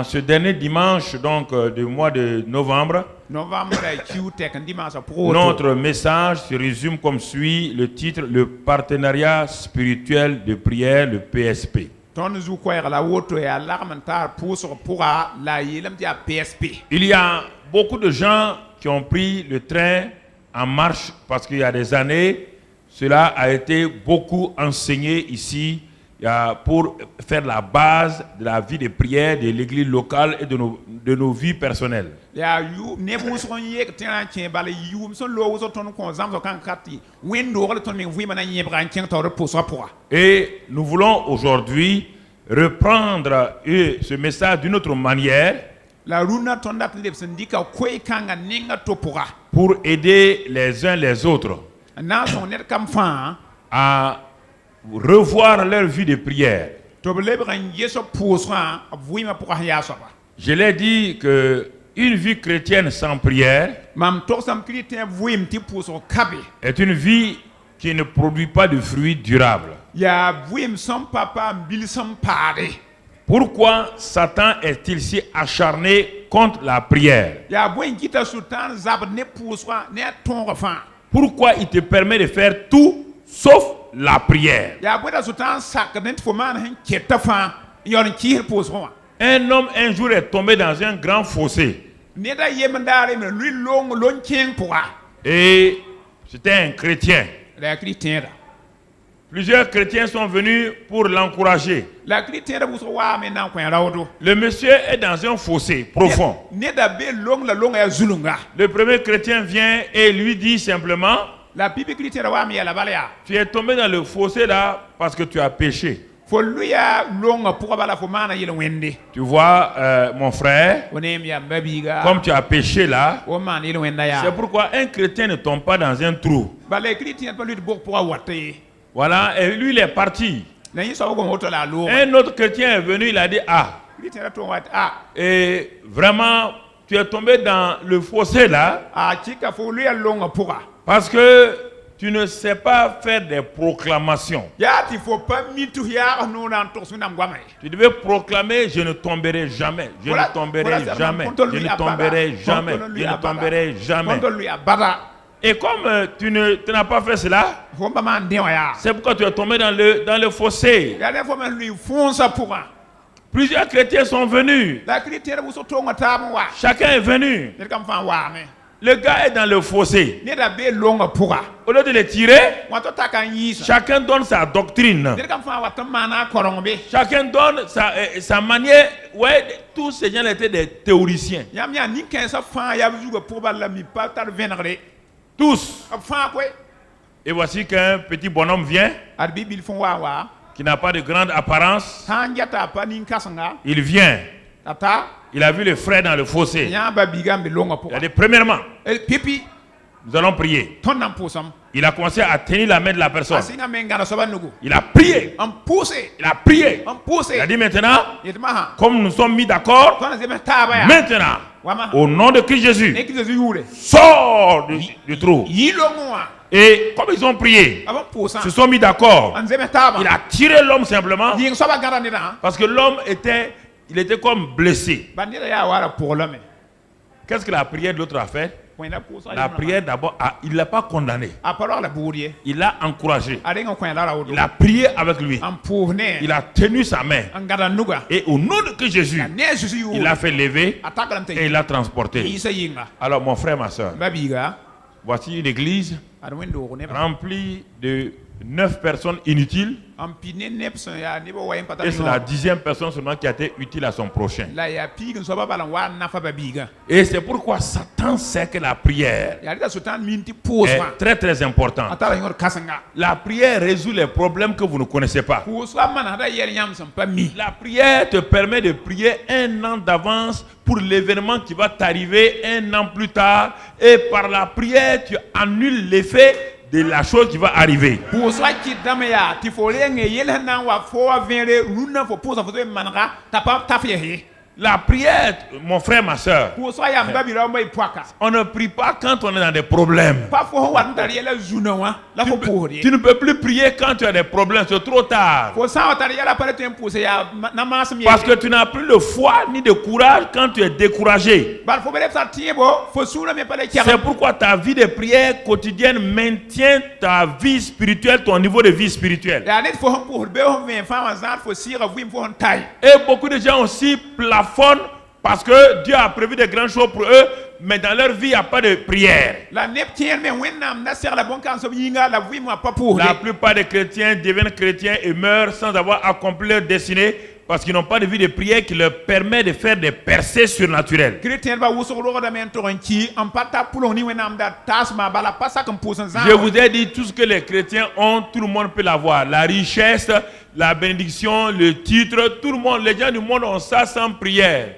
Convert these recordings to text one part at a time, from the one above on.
ce dernier dimanche donc, du mois de novembre, notre message se résume comme suit, le titre, le partenariat spirituel de prière, le PSP. Il y a beaucoup de gens qui ont pris le train en marche parce qu'il y a des années, cela a été beaucoup enseigné ici pour faire la base de la vie de prière de l'église locale et de nos vies personnelles. Et nous voulons aujourd'hui reprendre ce message d'une autre manière pour aider les uns les autres à revoir leur vie de prière. Je l'ai dit que une vie chrétienne sans prière est une vie qui ne produit pas de fruits durables. Pourquoi Satan est-il si acharné contre la prière? Pourquoi il te permet de faire tout sauf la prière? Un homme un jour est tombé dans un grand fossé. Et c'était un chrétien. Plusieurs chrétiens sont venus pour l'encourager. Le monsieur est dans un fossé profond. Le premier chrétien vient et lui dit simplement: tu es tombé dans le fossé là parce que tu as péché. Tu vois, mon frère, comme tu as péché là, c'est pourquoi un chrétien ne tombe pas dans un trou. Voilà, et lui il est parti. Un autre chrétien est venu, il a dit: et vraiment, tu es tombé dans le fossé là parce que tu ne sais pas faire des proclamations. Tu devais proclamer: je ne tomberai jamais, je ne tomberai jamais, je ne tomberai jamais, je ne tomberai jamais. Et comme tu n'as pas fait cela, c'est pourquoi tu es tombé dans le fossé. Plusieurs chrétiens sont venus. Chacun est venu. Le gars est dans le fossé. Au lieu de le tirer, chacun donne sa doctrine. Chacun donne sa manière. Ouais, tous ces gens étaient des théoriciens. Tous. Et voici qu'un petit bonhomme vient, qui n'a pas de grande apparence. Il vient. Il a vu le frère dans le fossé. Il a dit: premièrement, nous allons prier. Il a commencé à tenir la main de la personne. Il a prié. Il a prié. Il a dit: maintenant, comme nous sommes mis d'accord, maintenant, au nom de Christ Jésus, sors du trou. Et comme ils ont prié, se sont mis d'accord, il a tiré l'homme simplement parce que l'homme était comme blessé. Qu'est-ce que la prière de l'autre a fait? La prière d'abord, il ne l'a pas condamné. Il l'a encouragé. Il a prié avec lui. Il a tenu sa main. Et au nom de Christ Jésus, il l'a fait lever et il l'a transporté. Alors mon frère, ma soeur, voici une église remplie de 9 personnes inutiles. Et c'est la 10e personne seulement qui a été utile à son prochain. Et c'est pourquoi Satan sait que la prière est très très importante. La prière résout les problèmes que vous ne connaissez pas. La prière te permet de prier un an d'avance pour l'événement qui va t'arriver un an plus tard. Et par la prière, tu annules l'effet de la chose qui va arriver. La prière, mon frère, ma soeur, on ne prie pas quand on est dans des problèmes. Tu ne peux plus prier quand tu as des problèmes, c'est trop tard. Parce que tu n'as plus de foi ni de courage quand tu es découragé. C'est pourquoi ta vie de prière quotidienne maintient ta vie spirituelle, ton niveau de vie spirituelle. Et beaucoup de gens aussi plafonnent parce que Dieu a prévu de grandes choses pour eux, mais dans leur vie, il n'y a pas de prière. La plupart des chrétiens deviennent chrétiens et meurent sans avoir accompli leur destinée parce qu'ils n'ont pas de vie de prière qui leur permet de faire des percées surnaturelles. Je vous ai dit, tout ce que les chrétiens ont, tout le monde peut l'avoir. La richesse, la bénédiction, le titre, tout le monde, les gens du monde ont ça sans prière.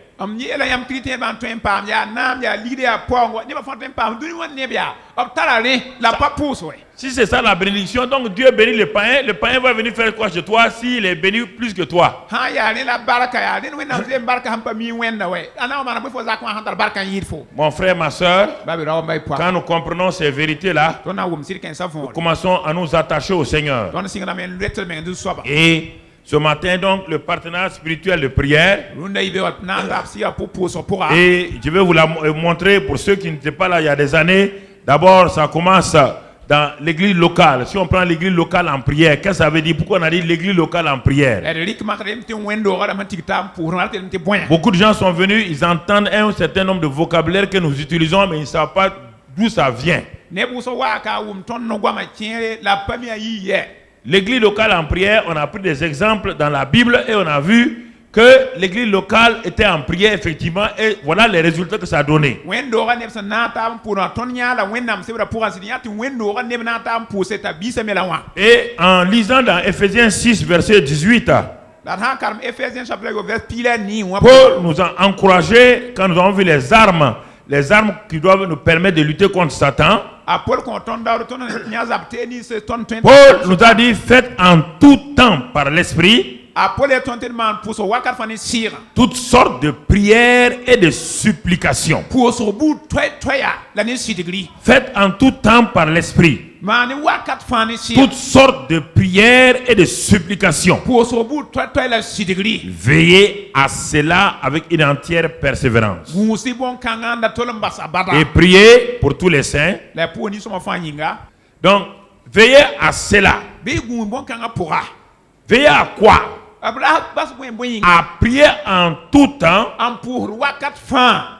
Si c'est ça la bénédiction, donc Dieu bénit le païen va venir faire quoi chez toi s'il est béni plus que toi? Mon frère, ma soeur, quand nous comprenons ces vérités-là, nous commençons à nous attacher au Seigneur. Et ce matin, donc, le partenariat spirituel de prière. Et je vais vous la montrer pour ceux qui n'étaient pas là il y a des années. D'abord, ça commence dans l'église locale. Si on prend l'église locale en prière, qu'est-ce que ça veut dire? Pourquoi on a dit l'église locale en prière? Beaucoup de gens sont venus, ils entendent un certain nombre de vocabulaire que nous utilisons, mais ils ne savent pas d'où ça vient. L'église locale en prière, on a pris des exemples dans la Bible et on a vu que l'église locale était en prière effectivement et voilà les résultats que ça a donné. Et en lisant dans Ephésiens 6 verset 18, Paul nous a encouragé quand nous avons vu les armes qui doivent nous permettre de lutter contre Satan. Paul nous a dit, faites en tout temps par l'esprit toutes sortes de prières et de supplications. Faites en tout temps par l'esprit toutes sortes de prières et de supplications. Veillez à cela avec une entière persévérance. Et priez pour tous les saints. Donc, veillez à cela. Veillez à quoi? À prier en tout temps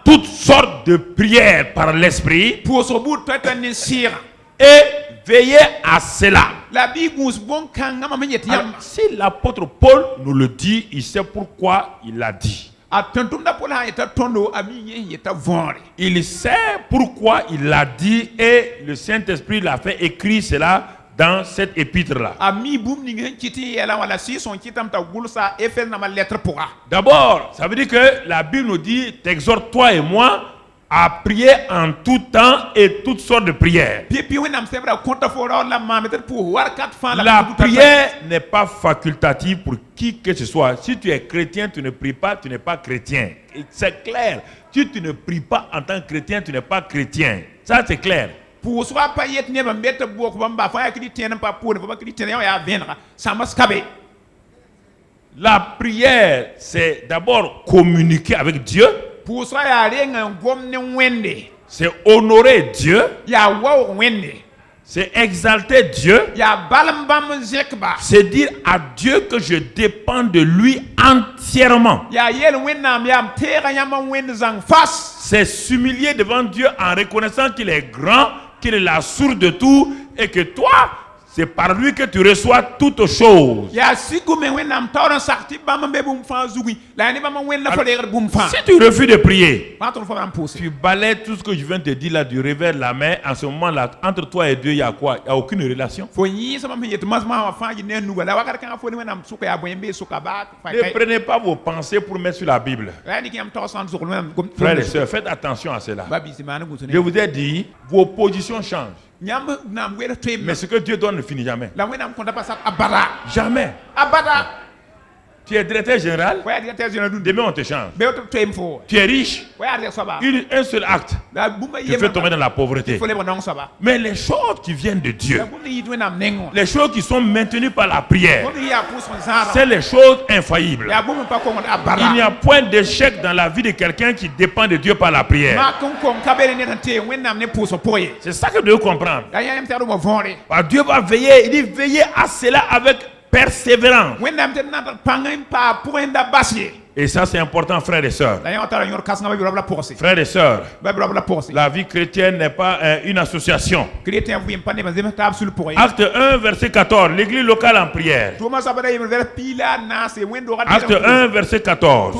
toutes sortes de prières par l'esprit. Et veillez à cela. Alors, si l'apôtre Paul nous le dit, il sait pourquoi il l'a dit. Il sait pourquoi il l'a dit et le Saint-Esprit l'a fait écrire cela dans cette épître-là. D'abord, ça veut dire que la Bible nous dit, t'exhorte toi et moi à prier en tout temps et toutes sortes de prières. La prière n'est pas facultative pour qui que ce soit. Si tu es chrétien, tu ne pries pas, tu n'es pas chrétien. C'est clair. Si tu ne pries pas en tant que chrétien, tu n'es pas chrétien. Ça, c'est clair. La prière, c'est d'abord communiquer avec Dieu. C'est honorer Dieu. C'est exalter Dieu. C'est dire à Dieu que je dépends de lui entièrement. C'est s'humilier devant Dieu en reconnaissant qu'il est grand, qu'il est la source de tout et que toi, c'est par lui que tu reçois toutes choses. Alors, si tu refuses de prier, tu balayes tout ce que je viens de te dire là du revers de la main. En ce moment-là, entre toi et Dieu, il y a quoi? Il n'y a aucune relation. Ne prenez pas vos pensées pour mettre sur la Bible. Frères et sœurs, faites attention à cela. Je vous ai dit, vos positions changent. Mais ce que Dieu donne ne finit jamais. Jamais. Tu es directeur général. Demain on te change. Tu es riche. Un seul acte te fait tomber dans la pauvreté. Mais les choses qui viennent de Dieu, les choses qui sont maintenues par la prière, c'est les choses infaillibles. Il n'y a point d'échec dans la vie de quelqu'un qui dépend de Dieu par la prière. C'est ça que vous devez comprendre. Dieu va veiller, il dit veiller à cela avec persévérance. Et ça c'est important, frères et sœurs. Frères et sœurs, la vie chrétienne n'est pas une association. Acte 1 verset 14, l'église locale en prière. Acte 1 verset 14.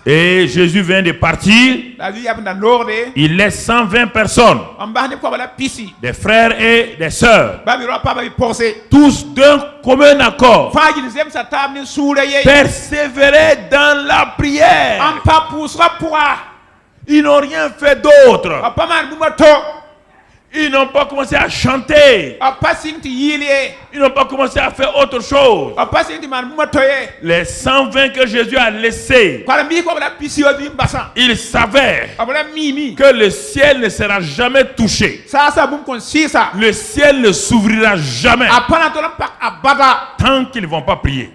Et Jésus vient de partir. Il laisse 120 personnes, des frères et des sœurs, tous d'un commun accord, persévérer dans la prière. Ils n'ont rien fait d'autre. Ils n'ont pas commencé à chanter. Ils n'ont pas commencé à faire autre chose. Les 120 que Jésus a laissés, ils savaient que le ciel ne sera jamais touché. Le ciel ne s'ouvrira jamais tant qu'ils ne vont pas prier.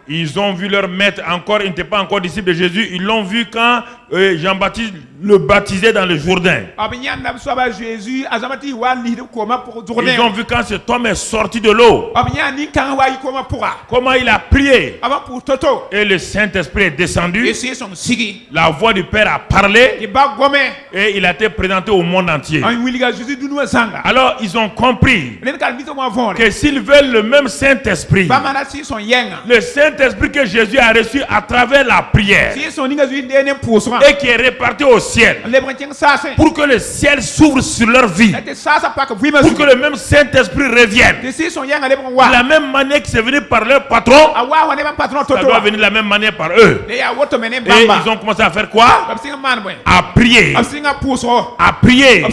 Ils ont vu leur maître encore, il n'était pas encore disciple de Jésus. Ils l'ont vu quand Jean-Baptiste le baptisait dans le Jourdain. Ils ont vu quand cet homme est sorti de l'eau, comment il a prié, et le Saint-Esprit est descendu. La voix du Père a parlé et il a été présenté au monde entier. Alors ils ont compris que s'ils veulent le même Saint-Esprit, le Saint-Esprit que Jésus a reçu à travers la prière et qui est réparti au ciel, pour que le ciel s'ouvre sur leur vie, pour que le même Saint-Esprit revienne de la même manière que c'est venu par leur patron, ça doit venir de la même manière par eux. Et ils ont commencé à faire quoi? À prier. À prier.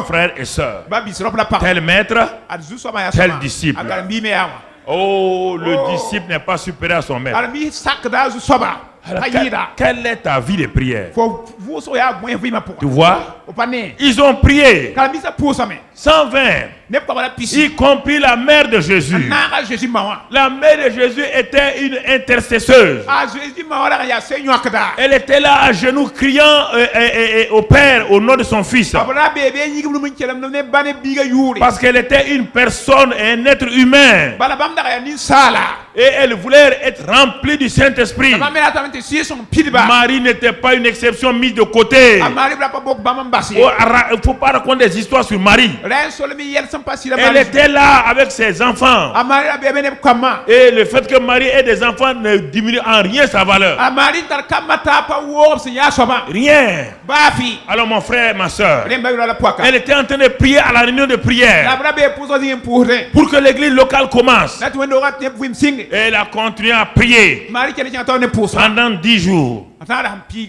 Frères et sœurs, tel maître, tel disciple. Oh, le disciple n'est pas supérieur à son maître. Alors, quelle est ta vie de prière? Tu vois? Ils ont prié 120, y compris la mère de Jésus. La mère de Jésus était une intercesseuse. Elle était là à genoux criant au Père au nom de son Fils. Parce qu'elle était une personne et un être humain. Et elle voulait être remplie du Saint-Esprit. Marie n'était pas une exception mise de côté. Il ne faut pas raconter des histoires sur Marie. Elle était là avec ses enfants. Et le fait que Marie ait des enfants ne diminue en rien sa valeur. Rien. Alors mon frère, ma soeur, elle était en train de prier à la réunion de prière pour que l'église locale commence. Et elle a continué à prier pendant 10 jours.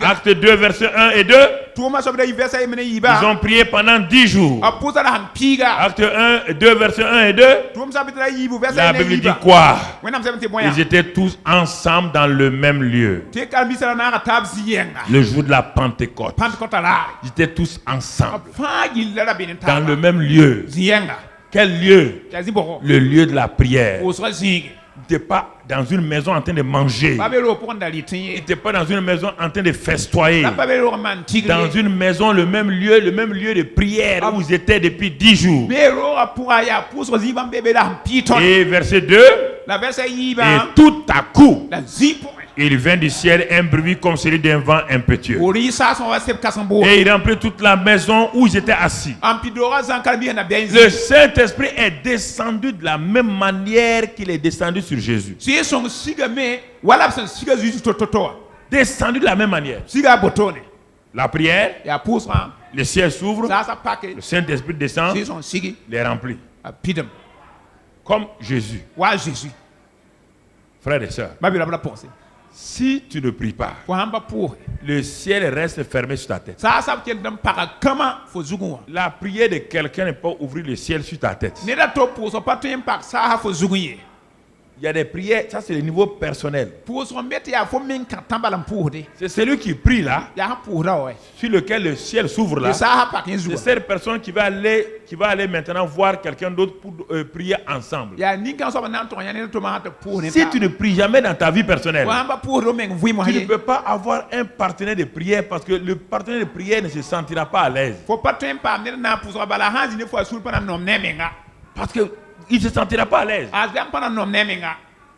Acte 2 verset 1 et 2. Ils ont prié pendant 10 jours. Acte 1, 2 verset 1 et 2. La Bible dit quoi? Ils étaient tous ensemble dans le même lieu. Le jour de la Pentecôte, ils étaient tous ensemble dans le même lieu. Quel lieu? Le lieu de la prière. Il n'était pas dans une maison en train de manger. Il n'était pas dans une maison en train de festoyer. Dans une maison, le même lieu de prière où ils étaient depuis 10 jours. Et verset 2. Et tout à coup, il vint du ciel un bruit comme celui d'un vent impétueux. Et il remplit toute la maison où ils étaient assis. Le Saint-Esprit est descendu de la même manière qu'il est descendu sur Jésus. Descendu de la même manière. La prière, le ciel s'ouvre, le Saint-Esprit descend, les remplit. Comme Jésus. Frères et sœurs, si tu ne pries pas, le ciel reste fermé sur ta tête. La prière de quelqu'un ne peut pas ouvrir le ciel sur ta tête. Il y a des prières, ça c'est le niveau personnel. C'est celui qui prie là, sur lequel le ciel s'ouvre là. C'est cette personne qui va aller maintenant voir quelqu'un d'autre pour prier ensemble. Si tu ne pries jamais dans ta vie personnelle, tu ne peux pas avoir un partenaire de prière parce que le partenaire de prière ne se sentira pas à l'aise. Parce qu'il ne se sentira pas à l'aise.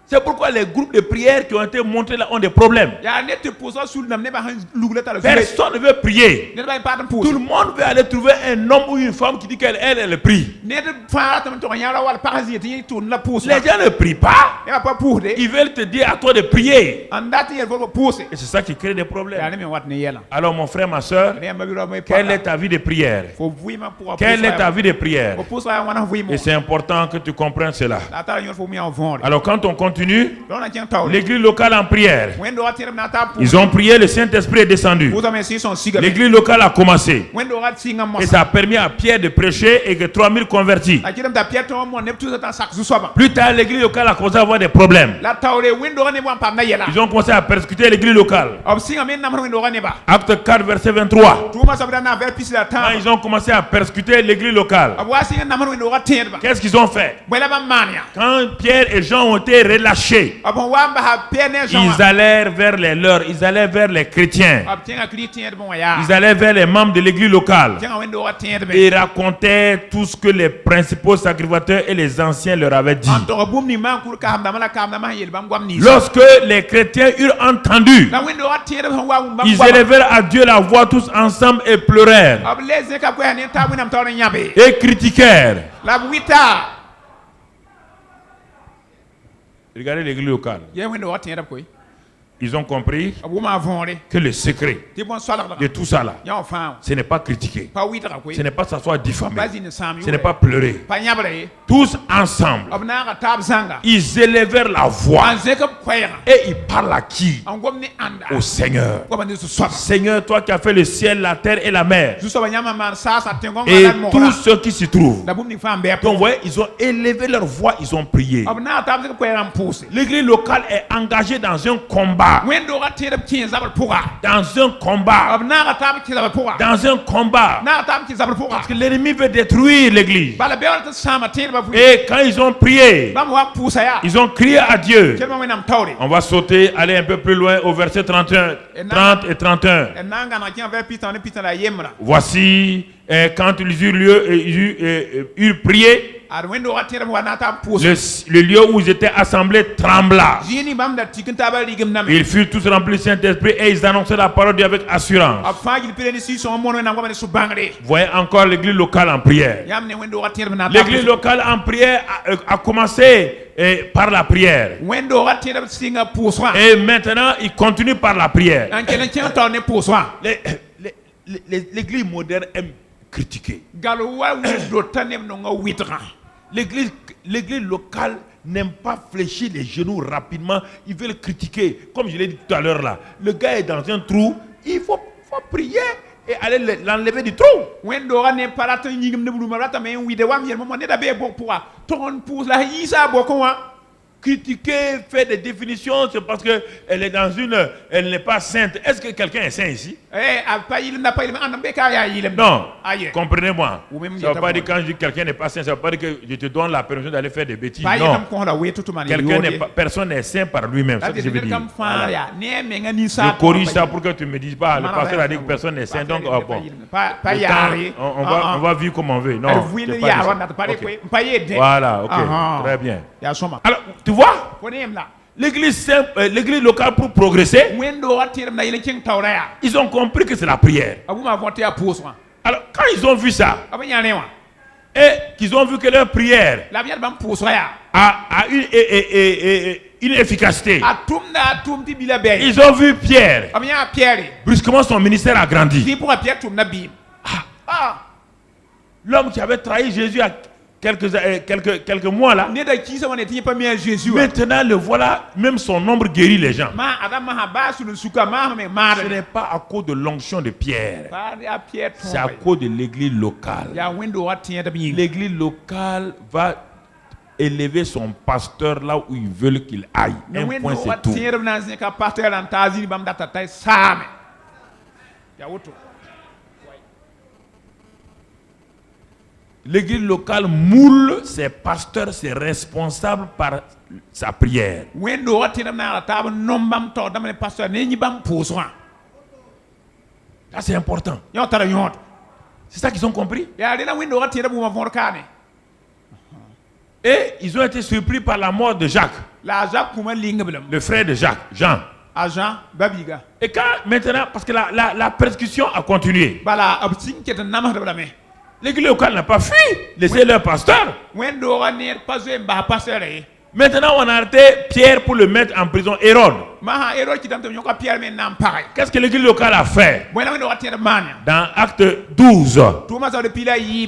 C'est pourquoi les groupes de prière qui ont été montrés là ont des problèmes. Personne ne veut prier. Tout le monde veut aller trouver un homme ou une femme qui dit qu'elle prie. Les gens ne prient pas. Ils veulent te dire à toi de prier. Et c'est ça qui crée des problèmes. Alors mon frère, ma soeur, quelle est ta vie de prière? Quelle est ta vie de prière? Et c'est important que tu comprennes cela. Alors quand on continue, l'église locale en prière, ils ont prié, le Saint-Esprit est descendu. L'église locale a commencé. Et ça a permis à Pierre de prêcher et que 3000 convertis. Plus tard, l'église locale a commencé à avoir des problèmes. Ils ont commencé à persécuter l'église locale. Acte 4, verset 23. Quand ils ont commencé à persécuter l'église locale, qu'est-ce qu'ils ont fait? Quand Pierre et Jean ont été relâchés, ils allèrent vers les leurs, ils allèrent vers les chrétiens, ils allèrent vers les membres de l'église locale et racontaient tout ce que les principaux sacrificateurs et les anciens leur avaient dit. Lorsque les chrétiens eurent entendu, ils élevèrent à Dieu la voix tous ensemble et pleurèrent et critiquèrent. Regardez l'église locale. Ils ont compris que le secret de tout ça là, ce n'est pas critiquer, ce n'est pas s'asseoir diffamer, ce n'est pas pleurer. Tous ensemble, ils élevèrent la voix et ils parlent à qui? Au Seigneur. Seigneur, toi qui as fait le ciel, la terre et la mer, et tous ceux qui s'y trouvent. Donc vous voyez, ils ont élevé leur voix, ils ont prié. L'église locale est engagée dans un combat. Dans un combat. Dans un combat. Parce que l'ennemi veut détruire l'église. Et quand ils ont prié, ils ont crié à Dieu. On va sauter, aller un peu plus loin au verset 31, 30 et 31. Voici quand ils eurent prié, le lieu où ils étaient assemblés trembla. Ils furent tous remplis du Saint-Esprit et ils annonçaient la parole de Dieu avec assurance. Voyez encore l'église locale en prière. L'église locale en prière a commencé par la prière. Et maintenant, il continue par la prière. L'église moderne aime critiquer. L'église locale n'aime pas fléchir les genoux rapidement. Ils veulent critiquer. Comme je l'ai dit tout à l'heure là, le gars est dans un trou, il faut prier et aller l'enlever du trou. Critiquer, faire des définitions, c'est parce qu'elle est elle n'est pas sainte. Est-ce que quelqu'un est saint ici? Non, comprenez-moi. Ça ne veut pas dire quand je dis que quelqu'un n'est pas saint, ça ne veut pas dire que je te donne la permission d'aller faire des bêtises. Non. Personne n'est saint par lui-même. C'est ce que je veux dire. Voilà. Je corrige ça pour que tu ne me dises pas. Le pasteur a dit que personne n'est saint. Donc, bon. On va vivre comme on veut. Non. Voilà, ok. Très bien. Alors, tu vois, l'église locale pour progresser, ils ont compris que c'est la prière. Alors, quand ils ont vu ça, et qu'ils ont vu que leur prière a une efficacité, ils ont vu Pierre, brusquement son ministère a grandi. L'homme qui avait trahi Jésus à quelques mois là, maintenant le voilà, même son ombre guérit les gens. Ce n'est pas à cause de l'onction de Pierre, c'est à cause de l'église locale. L'église locale va élever son pasteur là où ils veulent qu'il aille. Un point, c'est tout. L'église locale moule ses pasteurs, ses responsables par sa prière. Ça, c'est important. C'est ça qu'ils ont compris. Et ils ont été surpris par la mort de Jacques, le frère de Jacques, Jean. Et quand maintenant, parce que la persécution a continué, l'église locale n'a pas fui, laissez leur pasteur. Maintenant, on a arrêté Pierre pour le mettre en prison, Hérode. Qu'est-ce que l'église locale a fait? Dans Acte 12.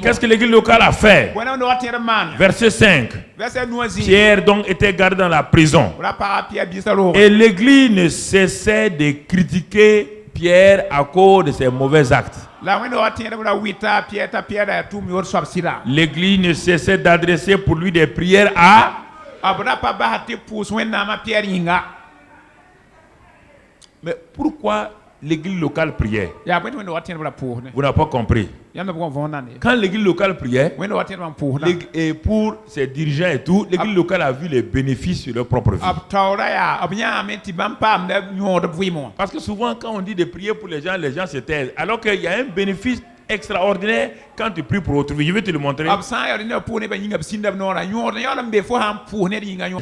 Qu'est-ce que l'église locale a fait? Verset 5. Pierre donc était gardé dans la prison. Et l'église ne cessait de critiquer Pierre à cause de ses mauvais actes. L'église ne cessait d'adresser pour lui des prières à... Mais pourquoi l'église locale priait? Vous n'avez pas compris. Quand l'église locale priait, et pour ses dirigeants et tout, l'église locale a vu les bénéfices sur leur propre vie. Parce que souvent, quand on dit de prier pour les gens se taisent. Alors qu'il y a un bénéfice extraordinaire quand tu pries pour autrui. Je vais te le montrer. Je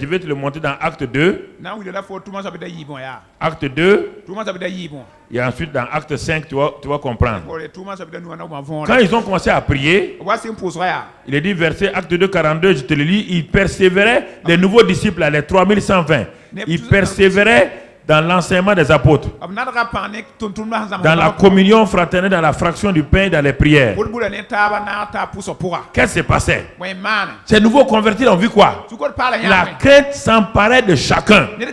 vais te le montrer dans Acte 2. Acte 2. Et ensuite dans Acte 5, tu vas comprendre. Quand ils ont commencé à prier, il est dit verset Acte 2, 42, je te le lis, ils persévéraient, les nouveaux disciples, les 3120, ils persévéraient dans l'enseignement des apôtres, dans la communion fraternelle, dans la fraction du pain, dans les prières. Qu'est-ce qui s'est passé? Ces nouveaux convertis ont vu quoi? La crainte s'emparait de chacun. Et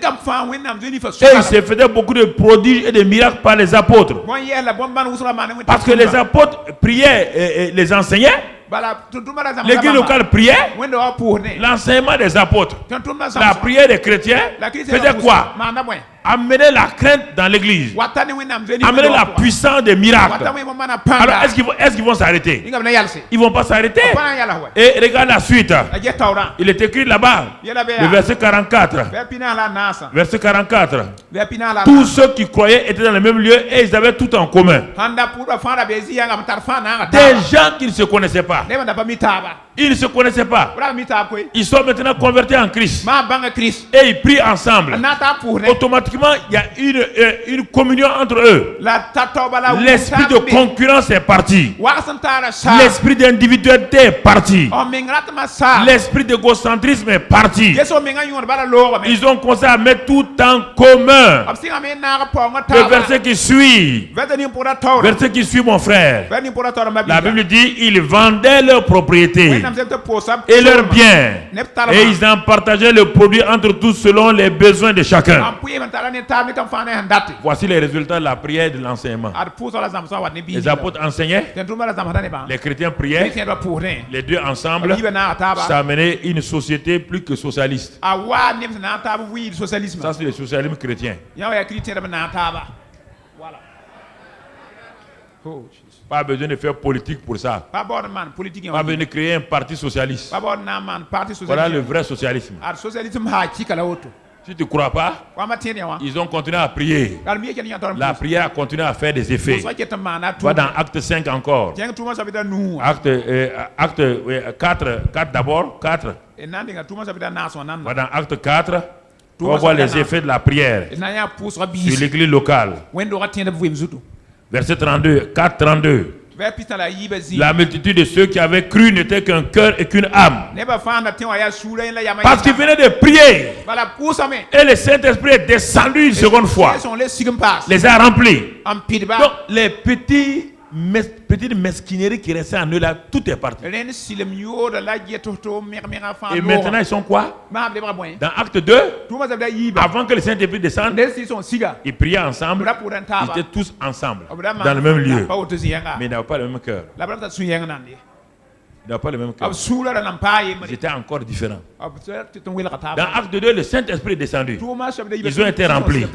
il se faisait beaucoup de prodiges et de miracles par les apôtres. Parce que les apôtres priaient et les enseignaient. L'église locale priait, l'enseignement des apôtres, la prière des chrétiens faisait quoi? Amener la crainte dans l'église, amener la puissance des miracles. Alors est-ce qu'ils vont s'arrêter? Ils ne vont pas s'arrêter. Et regarde la suite. Il est écrit là-bas, le verset 44. Verset 44. Tous ceux qui croyaient étaient dans le même lieu et ils avaient tout en commun. Des gens qui ne se connaissaient pas. Ils ne se connaissaient pas. Ils sont maintenant convertis en Christ. Et ils prient ensemble. Automatiquement, il y a une communion entre eux. L'esprit de concurrence est parti. L'esprit d'individualité est parti. L'esprit d'égocentrisme est parti. Ils ont commencé à mettre tout en commun. Le verset qui suit. Verset qui suit, mon frère. La Bible dit, ils vendaient leurs propriétés et leurs biens. Et ils en partageaient le produit entre tous selon les besoins de chacun. Voici les résultats de la prière et de l'enseignement. Les apôtres enseignaient, les chrétiens priaient, les deux ensemble, ça amenait une société plus que socialiste. Ça, c'est le socialisme chrétien. Pas besoin de faire politique pour ça. Pas besoin de créer un parti socialiste. Voilà le vrai socialisme. Si tu ne crois pas, ils ont continué à prier. La prière a continué à faire des effets. Va dans Acte 5 encore. Acte 4 d'abord. 4. Va dans Acte 4. Tu vas voir les effets de la prière sur l'église locale. Verset 32, 4, 32. La multitude de ceux qui avaient cru n'était qu'un cœur et qu'une âme. Parce qu'ils venaient de prier. Et le Saint-Esprit est descendu une seconde fois. Les a remplis. Donc les petites mesquineries qui restaient en eux là, tout est parti. Et maintenant ils sont quoi? Dans Acte 2, avant que le Saint-Esprit descende, ils priaient ensemble. Ils étaient tous ensemble, dans le même lieu. Mais ils n'avaient pas le même cœur. Il n'a pas le même cœur. C'était encore différent. Dans Acte 2, le Saint-Esprit est descendu. Ils ont été remplis.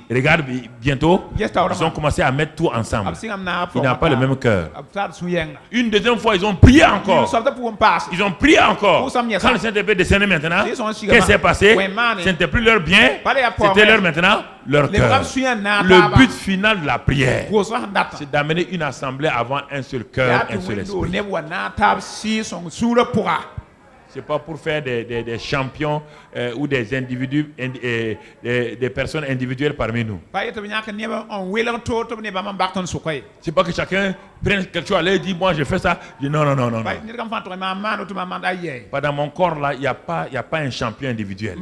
Regarde, bientôt, ils ont commencé à mettre tout ensemble. Il n'a pas le même cœur. Une deuxième fois, ils ont prié encore. Ils ont prié encore. Quand le Saint-Esprit est descendu maintenant, qu'est-ce qui s'est passé? Ce n'était plus leur bien, c'était leur maintenant leur cœur. Le but final de la prière, c'est d'amener une assemblée avant un seul cœur, un seul esprit. C'est pas pour faire des champions ou des individus, des personnes individuelles parmi nous. C'est pas que chacun prenne quelque chose et dit moi je fais ça. Je dis non. Pas dans mon corps là, il y a pas un champion individuel.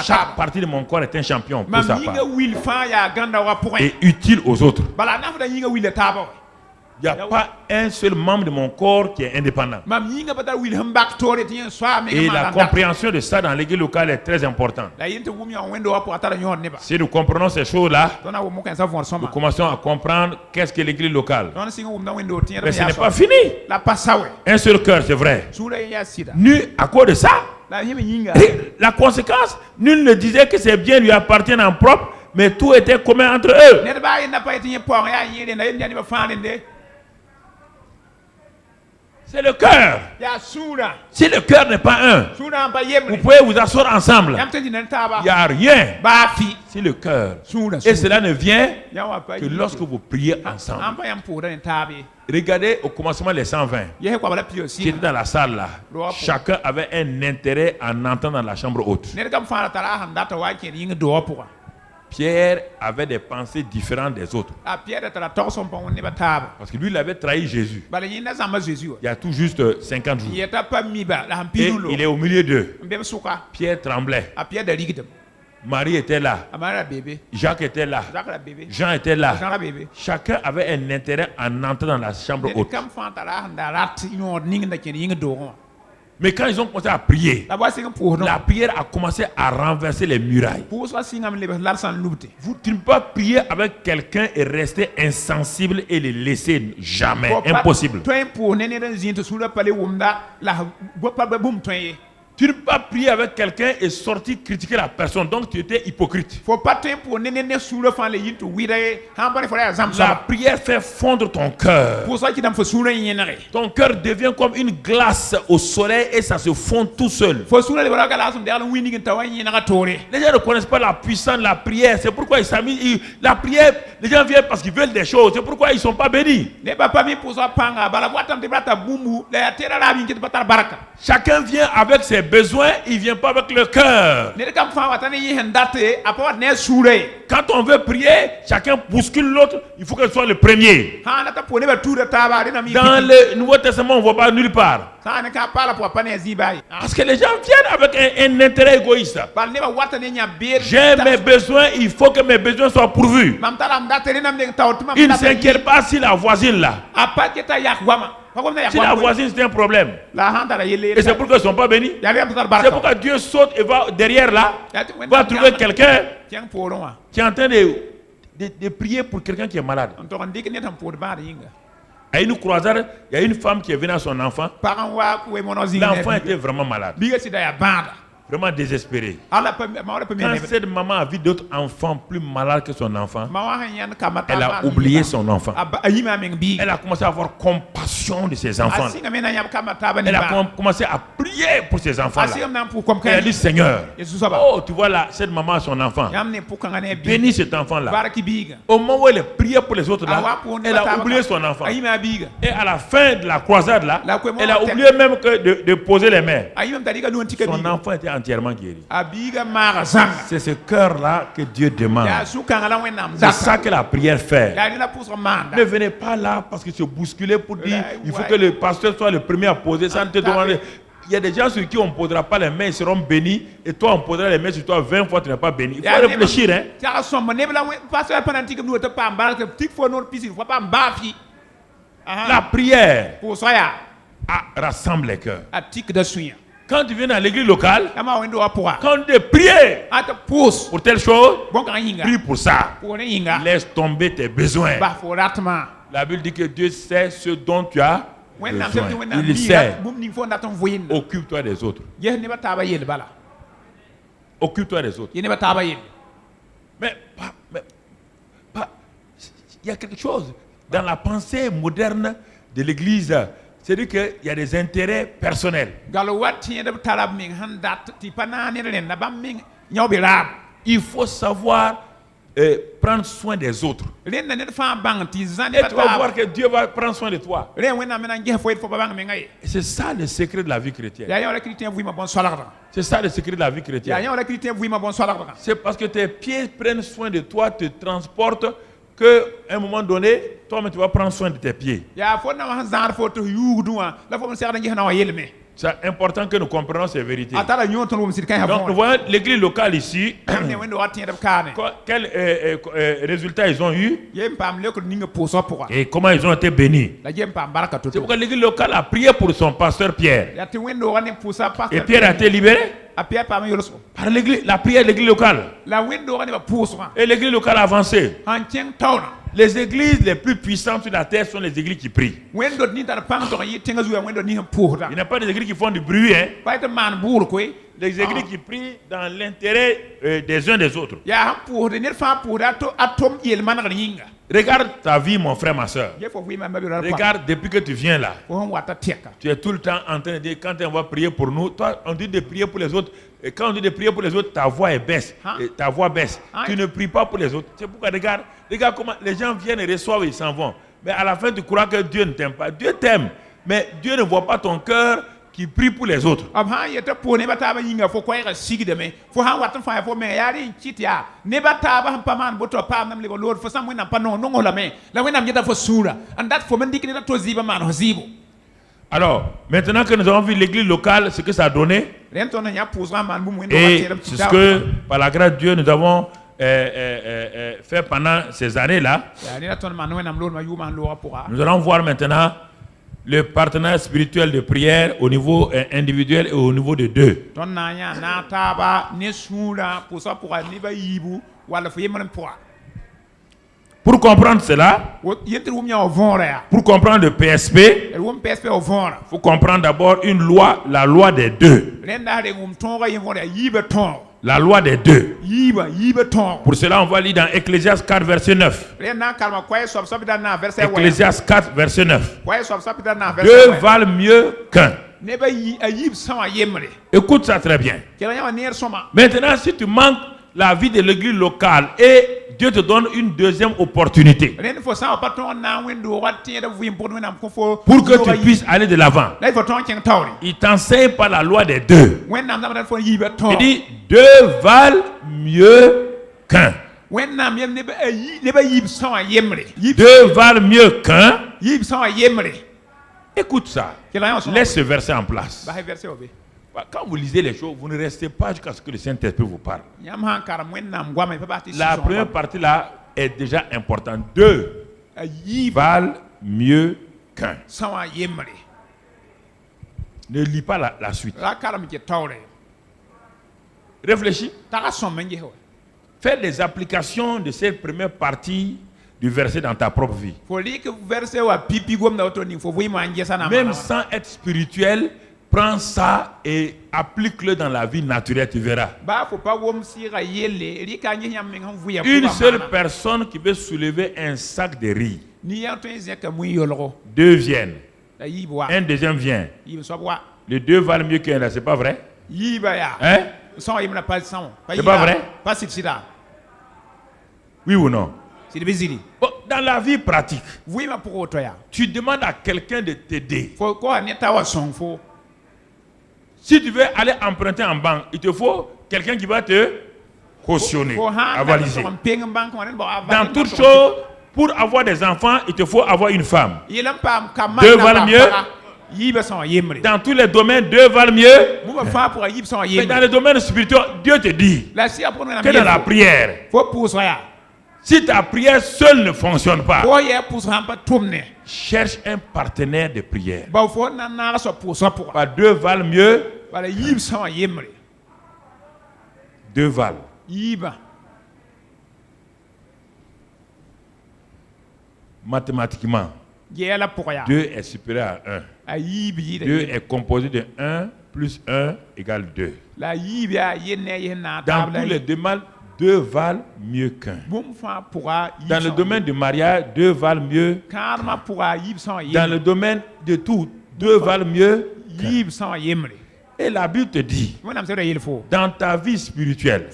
Chaque partie de mon corps est un champion pour sa part. Et utile aux autres. Il n'y a pas un seul membre de mon corps qui est indépendant. Et la compréhension de ça dans l'église locale est très importante. Si nous comprenons ces choses-là, nous commençons à comprendre qu'est-ce que l'église locale. Mais ce n'est pas fini. Un seul cœur, c'est vrai. À cause de ça, la conséquence, nul ne disait que ses biens lui appartiennent en propre, mais tout était commun entre eux. C'est le cœur. Si le cœur n'est pas un, vous pouvez vous asseoir ensemble. Il n'y a rien. C'est le cœur. Et cela ne vient que lorsque vous priez ensemble. Regardez au commencement les 120 qui étaient dans la salle là. Chacun avait un intérêt en entendre dans la chambre haute. Pierre avait des pensées différentes des autres. Parce que lui, il avait trahi Jésus. Il y a tout juste 50 jours. Et il est au milieu d'eux. Pierre tremblait. Marie était là. Jacques était là. Jean était là. Chacun avait un intérêt en entrant dans la chambre haute. Mais quand ils ont commencé à prier, la prière a commencé à renverser les murailles. Vous ne pouvez pas prier avec quelqu'un et rester insensible et le laisser jamais. Impossible. Tu ne peux pas prier avec quelqu'un et sortir critiquer la personne. Donc tu étais hypocrite. La prière fait fondre ton cœur. Ton cœur devient comme une glace au soleil et ça se fond tout seul. Les gens ne connaissent pas la puissance de la prière. C'est pourquoi ils s'amusent. La prière, les gens viennent parce qu'ils veulent des choses. C'est pourquoi ils ne sont pas bénis. Chacun vient avec ses besoins, il ne vient pas avec le cœur. Quand on veut prier, chacun bouscule l'autre, il faut que ce soit le premier. Dans le Nouveau Testament, on ne voit pas nulle part. Parce que les gens viennent avec un intérêt égoïste. J'ai mes besoins, il faut que mes besoins soient pourvus. Ils ne s'inquiètent pas si la voisine là. Si la voisine c'est un problème. Et c'est pourquoi ils ne sont pas bénis. C'est pourquoi Dieu saute et va derrière là, va trouver quelqu'un qui est en train de prier pour quelqu'un qui est malade. À une croisade, il y a une femme qui est venue à son enfant. L'enfant était vraiment malade. Vraiment désespéré. Quand cette maman a vu d'autres enfants plus malades que son enfant, elle a oublié son enfant. Elle a commencé à avoir compassion de ses enfants. Elle a commencé à prier pour ses enfants. Elle a dit Seigneur, oh tu vois là, cette maman a son enfant. Bénis cet enfant là. Au moment où elle priait pour les autres là, elle a oublié son enfant. Et à la fin de la croisade là, elle a oublié même que de poser les mains. Son enfant était entièrement guéri. C'est ce cœur-là que Dieu demande. C'est ça que la prière fait. Ne venez pas là parce que se bousculer pour dire il faut que le pasteur soit le premier à poser. Ça ne te demande. Il y a des gens sur qui on ne posera pas les mains, ils seront bénis. Et toi, on posera les mains sur toi 20 fois, tu n'es pas béni. Il faut réfléchir. Hein? La prière rassemble les cœurs. Quand tu viens dans l'église locale, quand tu prier pour telle chose, prie pour ça. Laisse tomber tes besoins. La Bible dit que Dieu sait ce dont tu as Il sait. Occupe-toi des autres. Occupe-toi des autres. Mais il y a quelque chose dans la pensée moderne de l'Église. C'est-à-dire qu'il y a des intérêts personnels. Il faut savoir prendre soin des autres. Et tu vas voir que Dieu va prendre soin de toi. C'est ça le secret de la vie chrétienne. C'est ça le secret de la vie chrétienne. C'est parce que tes pieds prennent soin de toi, te transportent, qu'à un moment donné, toi-même tu vas prendre soin de tes pieds. C'est important que nous comprenions ces vérités. Donc nous voyons l'église locale ici. Quel résultat ils ont eu et comment ils ont été bénis. C'est pourquoi l'église locale a prié pour son pasteur Pierre. Et Pierre a été libéré par la prière de l'église locale. Et l'église locale a avancé. Les églises les plus puissantes sur la terre sont les églises qui prient. Il n'y a pas des églises qui font du bruit. Les églises qui prient dans l'intérêt des uns des autres. Regarde ta vie, mon frère, ma soeur. Regarde, depuis que tu viens là, tu es tout le temps en train de dire, quand on va prier pour nous, toi, on dit de prier pour les autres. Et quand on dit de prier pour les autres, ta voix baisse. Ta voix baisse. Tu ne pries pas pour les autres. C'est pourquoi, regarde comment les gens viennent et reçoivent et ils s'en vont. Mais à la fin, tu crois que Dieu ne t'aime pas. Dieu t'aime. Mais Dieu ne voit pas ton cœur qui prie pour les autres. Alors, maintenant que nous avons vu l'église locale, ce que ça a donné, et c'est ce que, par la grâce de Dieu, nous avons fait pendant ces années-là, nous allons voir maintenant le partenaire spirituel de prière au niveau individuel et au niveau de deux. Pour comprendre cela, pour comprendre le PSP, il faut comprendre d'abord la loi des deux. La loi des deux. Pour cela, on va lire dans Ecclésiaste 4, verset 9. Ecclésiaste 4, verset 9. Deux valent mieux qu'un. Écoute ça très bien. Maintenant, si tu manques la vie de l'église locale et Dieu te donne une deuxième opportunité pour que tu puisses aller de l'avant. Il t'enseigne par la loi des deux. Il dit deux valent mieux qu'un. Deux valent mieux qu'un. Écoute ça. Laisse ce verset en place. Quand vous lisez les choses, vous ne restez pas jusqu'à ce que le Saint-Esprit vous parle. La première partie là est déjà importante. Deux valent mieux qu'un. Ne lis pas la suite. Réfléchis. Fais des applications de cette première partie du verset dans ta propre vie. Même sans être spirituel, prends ça et applique-le dans la vie naturelle, tu verras. Une seule personne qui veut soulever un sac de riz. Deux viennent. Un deuxième vient. Les deux valent mieux qu'un là, c'est pas vrai? Hein? C'est pas vrai? Oui ou non? Bon, dans la vie pratique, tu demandes à quelqu'un de t'aider. Si tu veux aller emprunter en banque, il te faut quelqu'un qui va te cautionner, avaliser. Dans toute chose, pour avoir des enfants, il te faut avoir une femme. Deux valent mieux. Dans tous les domaines, deux valent mieux. Mais dans le domaine spirituel, Dieu te dit que dans la prière, si ta prière seule ne fonctionne pas, cherche un partenaire de prière. Deux valent mieux. Deux valent. Mathématiquement, 2 est supérieur à 1. 2 est composé de 1 plus 1 égale 2. Dans tous les domaines, 2 valent mieux qu'un. Dans le domaine du mariage, 2 valent mieux qu'un. Dans le domaine de tout, 2 valent mieux qu'un. Et la Bible te dit, dans ta vie spirituelle,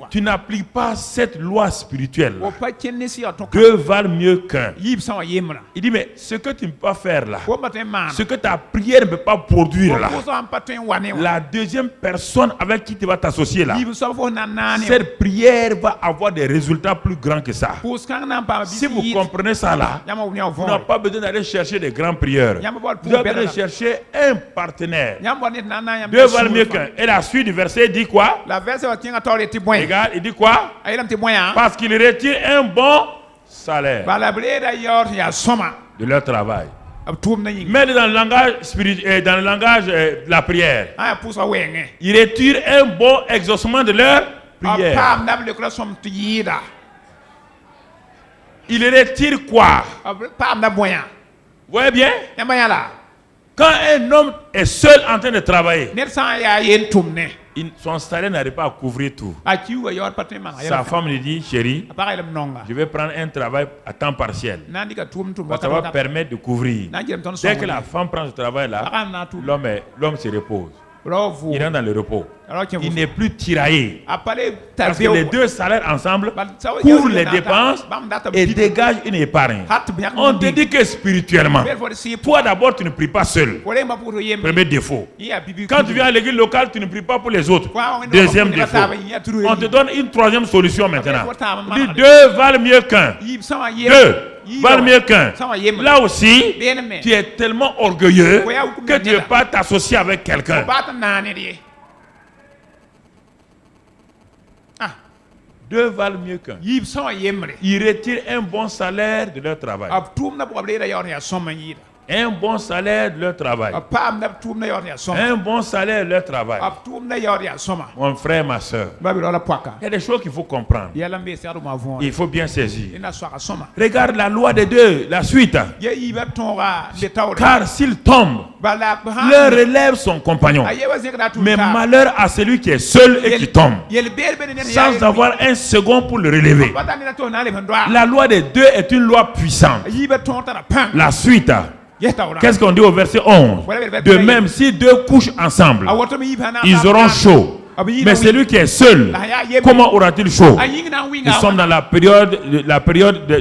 tu n'appliques pas cette loi spirituelle. 2 valent mieux qu'un. Il dit, mais ce que tu ne peux pas faire là, ce que ta prière ne peut pas produire là, la deuxième personne avec qui tu vas t'associer là, cette prière va avoir des résultats plus grands que ça. Si vous comprenez ça là, vous n'avez pas besoin d'aller chercher des grands prieurs. Vous avez besoin de chercher un partenaire. 2 valent mieux qu'un. Et la suite du verset dit quoi? Regarde, il dit quoi? Parce qu'il retire un bon salaire de leur travail. Mais dans le langage spirituel, dans le langage de la prière, il retire un bon exaucement de leur prière. Il retire quoi? Vous voyez bien? Quand un homme est seul en train de travailler, son salaire n'arrive pas à couvrir tout. Sa femme lui dit, chérie, je vais prendre un travail à temps partiel. Ça va permettre de couvrir. Dès que la femme prend ce travail-là, l'homme se repose. Il rentre dans le repos. Il n'est plus tiraillé. Parce que les 2 salaires ensemble couvrent les dépenses et dégagent une épargne. On te dit que spirituellement, toi d'abord tu ne pries pas seul. Premier défaut. Quand tu viens à l'église locale, tu ne pries pas pour les autres. Deuxième défaut. On te donne une troisième solution maintenant. 2 valent mieux qu'un. 2 valent mieux qu'un. Là aussi, tu es tellement orgueilleux que tu ne veux pas t'associer avec quelqu'un. 2 valent mieux qu'un. Ils retirent un bon salaire de leur travail. Un bon salaire de leur travail. Un bon salaire de leur travail. Mon frère, ma soeur, il y a des choses qu'il faut comprendre. Il faut bien saisir. Regarde la loi des 2, la suite. Car s'il tombe, leur relève son compagnon. Mais malheur à celui qui est seul et qui tombe, sans avoir un second pour le relever. La loi des 2 est une loi puissante. La suite. Qu'est-ce qu'on dit au verset 11? De même, si 2 couchent ensemble, ils auront chaud. Mais celui qui est seul, comment aura-t-il chaud? Nous sommes dans la période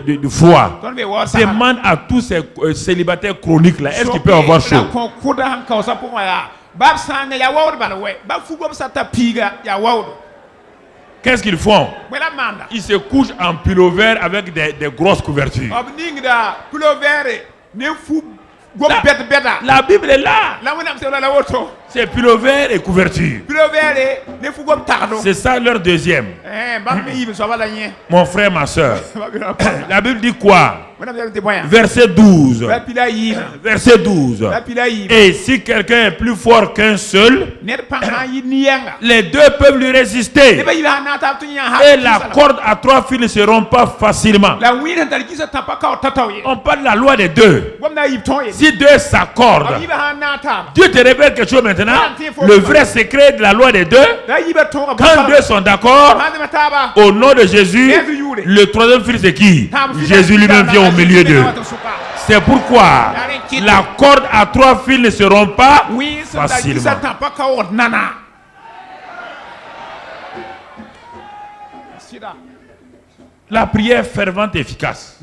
du froid. Demande à tous ces célibataires chroniques là, est-ce qu'ils peuvent avoir chaud? Qu'est-ce qu'ils font? Ils se couchent en pullover avec des grosses couvertures. La Bible est là. C'est pullover et couverture. C'est ça leur deuxième. Mon frère, ma soeur. La Bible dit quoi? Verset 12. Verset 12. Et si quelqu'un est plus fort qu'un seul, les 2 peuvent lui résister. Et la corde à 3 fils ne se rompt pas facilement. On parle de la loi des 2. Si 2 s'accordent, Dieu te révèle quelque chose maintenant. Le vrai secret de la loi des 2, quand 2 sont d'accord, au nom de Jésus, le 3e fils c'est qui? Jésus lui-même vient au milieu d'eux. C'est pourquoi la corde à 3 fils ne se rompt pas facilement. La prière fervente et efficace.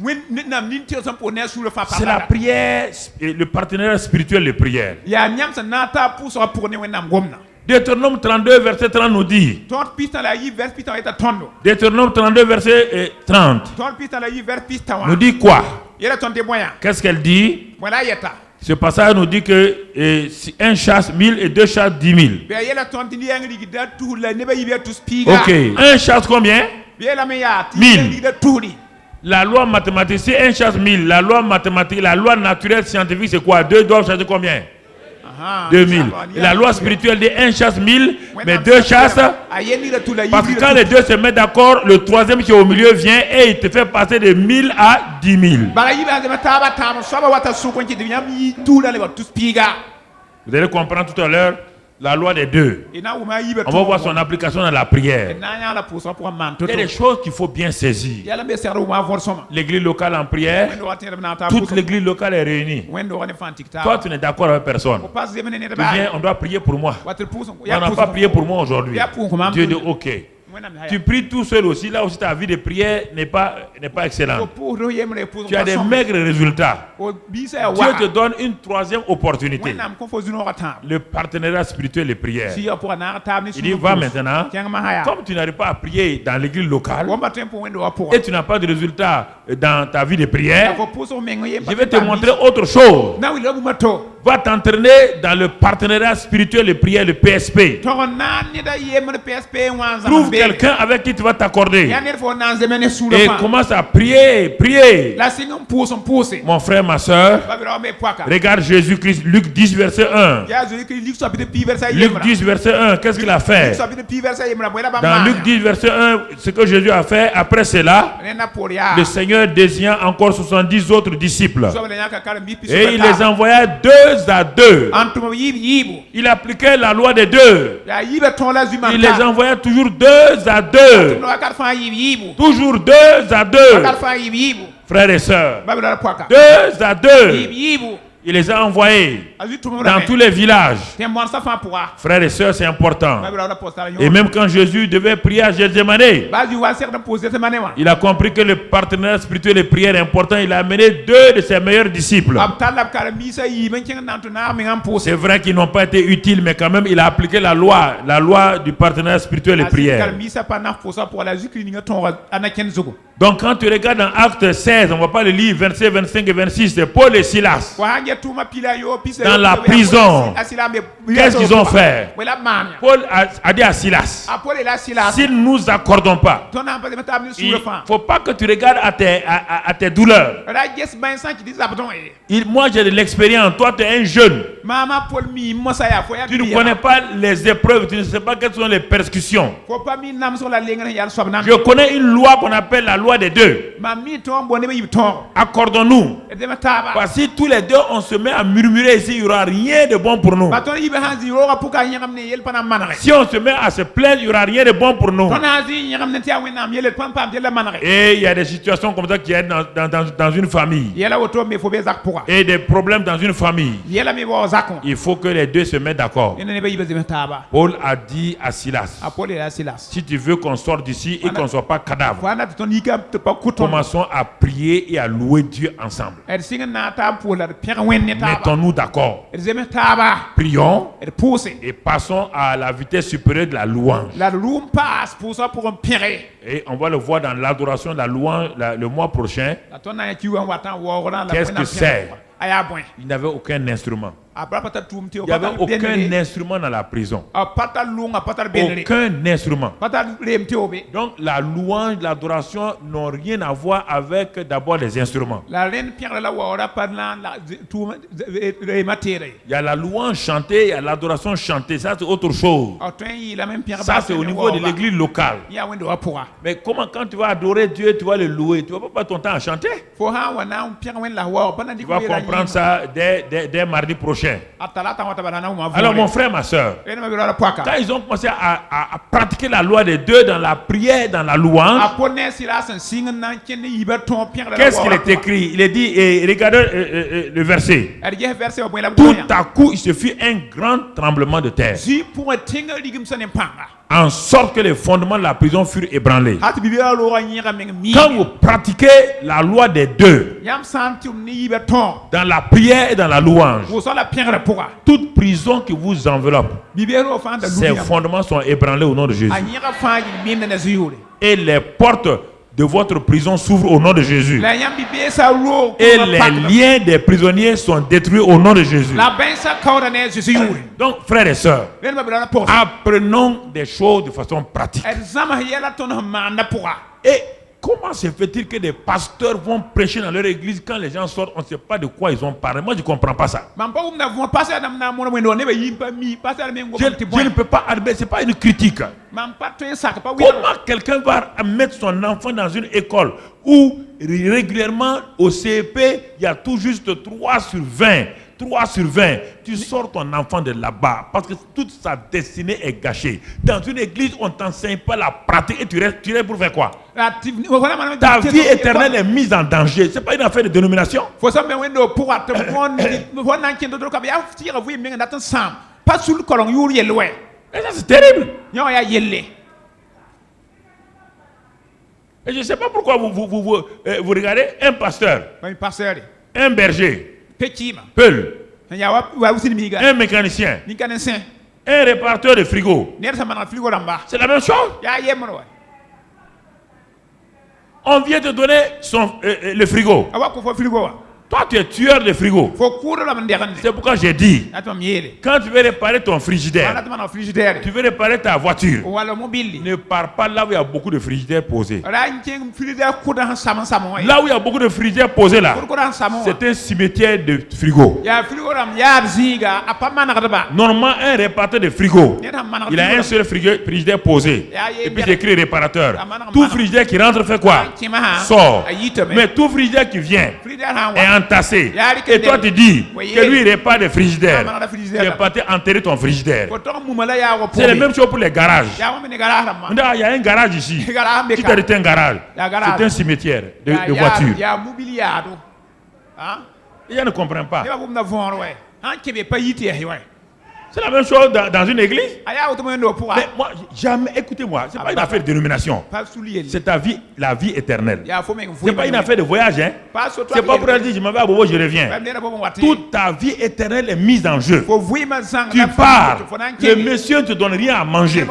C'est la prière, le partenaire spirituel de prière. Deutéronome 32, verset 30 nous dit. Deutéronome 32, verset 30. Nous dit quoi? Qu'est-ce qu'elle dit? Ce passage nous dit que un chasse 1000 et 2 chasses 10 000. Ok. Un chasse combien? 1000. La loi mathématique, c'est un chasse 1000. La loi mathématique, la loi naturelle scientifique, c'est quoi? 2 doivent chasser combien? 2000. Et la loi spirituelle dit un chasse 1000, mais deux chassent. Parce que quand les deux se mettent d'accord, le troisième qui est au milieu vient et il te fait passer de 1000 à 10 000. Vous allez comprendre tout à l'heure la loi des deux. On va voir son application dans la prière. Il y a des choses qu'il faut bien saisir. L'église locale en prière, toute l'église locale est réunie. Toi, tu n'es d'accord avec personne. Tu viens, on doit prier pour moi. On n'a pas prié pour moi aujourd'hui. Dieu dit ok. Tu pries tout seul aussi, là aussi ta vie de prière n'est pas excellente. Tu as des maigres résultats. Dieu te donne une troisième opportunité. Le partenariat spirituel et prière. Il dit va maintenant, comme tu n'arrives pas à prier dans l'église locale et tu n'as pas de résultat dans ta vie de prière, je vais te montrer autre chose. Va t'entraîner dans le partenariat spirituel et prière, le PSP. Trouve quelqu'un avec qui tu vas t'accorder et commence à prier. Mon frère, ma soeur, regarde Jésus-Christ, Luc 10 verset 1. Luc 10 verset 1, qu'est-ce qu'il a fait? Dans Luc 10 verset 1, ce que Jésus a fait, après cela, le Seigneur désigna encore 70 autres disciples et il les envoya 2 à 2. Il appliquait la loi des deux. Il les envoyait toujours 2 à 2. Toujours 2 à 2. Frères et sœurs, 2 à 2. Il les a envoyés dans tous les villages. Frères et sœurs, c'est important. Et même quand Jésus devait prier à Gethsémane, il a compris que le partenariat spirituel et prière est important. Il a amené 2 de ses meilleurs disciples. C'est vrai qu'ils n'ont pas été utiles, mais quand même, il a appliqué la loi du partenariat spirituel et prière. Donc quand tu regardes dans Acte 16, on ne va pas le lire, 27, 25 et 26, c'est Paul et Silas. Dans la prison, qu'est-ce qu'ils ont fait? Paul a dit à Silas, s'ils ne nous accordons pas, il ne faut pas que tu regardes à tes douleurs. Moi j'ai de l'expérience, toi tu es un jeune. Tu ne connais pas les épreuves, tu ne sais pas quelles sont les persécutions. Je connais une loi qu'on appelle la loi des deux. Accordons-nous. Parce que si tous les deux on se met à murmurer ici, il n'y aura rien de bon pour nous. Si on se met à se plaindre, il n'y aura rien de bon pour nous. Et il y a des situations comme ça qui sont dans une famille. Et des problèmes dans une famille. Il faut que les deux se mettent d'accord. Paul a dit à Silas, si tu veux qu'on sorte d'ici et qu'on ne soit pas cadavre, commençons à prier et à louer Dieu ensemble. Mettons-nous d'accord. Prions et passons à la vitesse supérieure de la louange. Et on va le voir dans l'adoration de la louange le mois prochain. Qu'est-ce que c'est? Il n'avait aucun instrument. Il n'y avait aucun instrument dans la prison. Aucun instrument. Donc la louange, l'adoration n'ont rien à voir avec d'abord les instruments. Il y a la louange chantée, il y a l'adoration chantée. Ça c'est autre chose. Ça c'est au niveau de l'église locale. Mais comment quand tu vas adorer Dieu, tu vas le louer, tu ne vas pas ton temps à chanter. Tu vas comprendre ça dès mardi prochain. Alors mon frère, ma soeur, quand ils ont commencé à pratiquer la loi des deux dans la prière, dans la louange, qu'est-ce qu'il est écrit? Il est dit, et regardez le verset, tout à coup il se fit un grand tremblement de terre, en sorte que les fondements de la prison furent ébranlés. Quand vous pratiquez la loi des deux dans la prière et dans la louange, toute prison qui vous enveloppe, ses fondements sont ébranlés au nom de Jésus. Et les portes de votre prison s'ouvrent au nom de Jésus. Et les liens des prisonniers sont détruits au nom de Jésus. Donc, frères et sœurs, apprenons des choses de façon pratique. Et comment se fait-il que des pasteurs vont prêcher dans leur église quand les gens sortent, on ne sait pas de quoi ils ont parlé. Moi, je ne comprends pas ça. Je ne peux pas admettre, ce n'est pas une critique. Comment quelqu'un va mettre son enfant dans une école où régulièrement au CEP, il y a tout juste 3 sur 20. 3 sur 20, tu sors ton enfant de là-bas parce que toute sa destinée est gâchée. Dans une église, on ne t'enseigne pas la pratique et tu restes pour faire quoi? Ta vie éternelle est mise en danger. Ce n'est pas une affaire de dénomination. Et ça, c'est terrible. Et je ne sais pas pourquoi vous regardez un pasteur, un berger, Peul, un mécanicien, un réparateur de frigo. C'est la même chose. On vient te donner le frigo. Toi, tu es tueur de frigo. C'est pourquoi j'ai dit, quand tu veux réparer ton frigidaire, tu veux réparer ta voiture, ne pars pas là où il y a beaucoup de frigidaires posés. Là où il y a beaucoup de frigidaires posés là, c'est un cimetière de frigo. Normalement, un réparateur de frigo, il a un seul frigidaire posé. Et puis c'est écrit réparateur. Tout frigidaire qui rentre fait quoi? Sort. Mais tout frigidaire qui vient est entassé. Et toi tu dis que lui il répare des frigidaires. Tu es parti enterrer ton frigidaire. C'est la même chose pour les garages. Il y a un garage ici. Qui t'a dit un garage? C'est un cimetière de voitures. Les gens ne comprennent pas. C'est la même chose dans une église. Mais moi, jamais, écoutez-moi, ce n'est pas une affaire de dénomination. C'est ta vie, la vie éternelle. Ce n'est pas une affaire de voyage. Hein. Ce n'est pas pour dire je m'en vais à Bobo, je reviens. Toute ta vie éternelle est mise en jeu. Tu pars, le monsieur ne te donne rien à manger.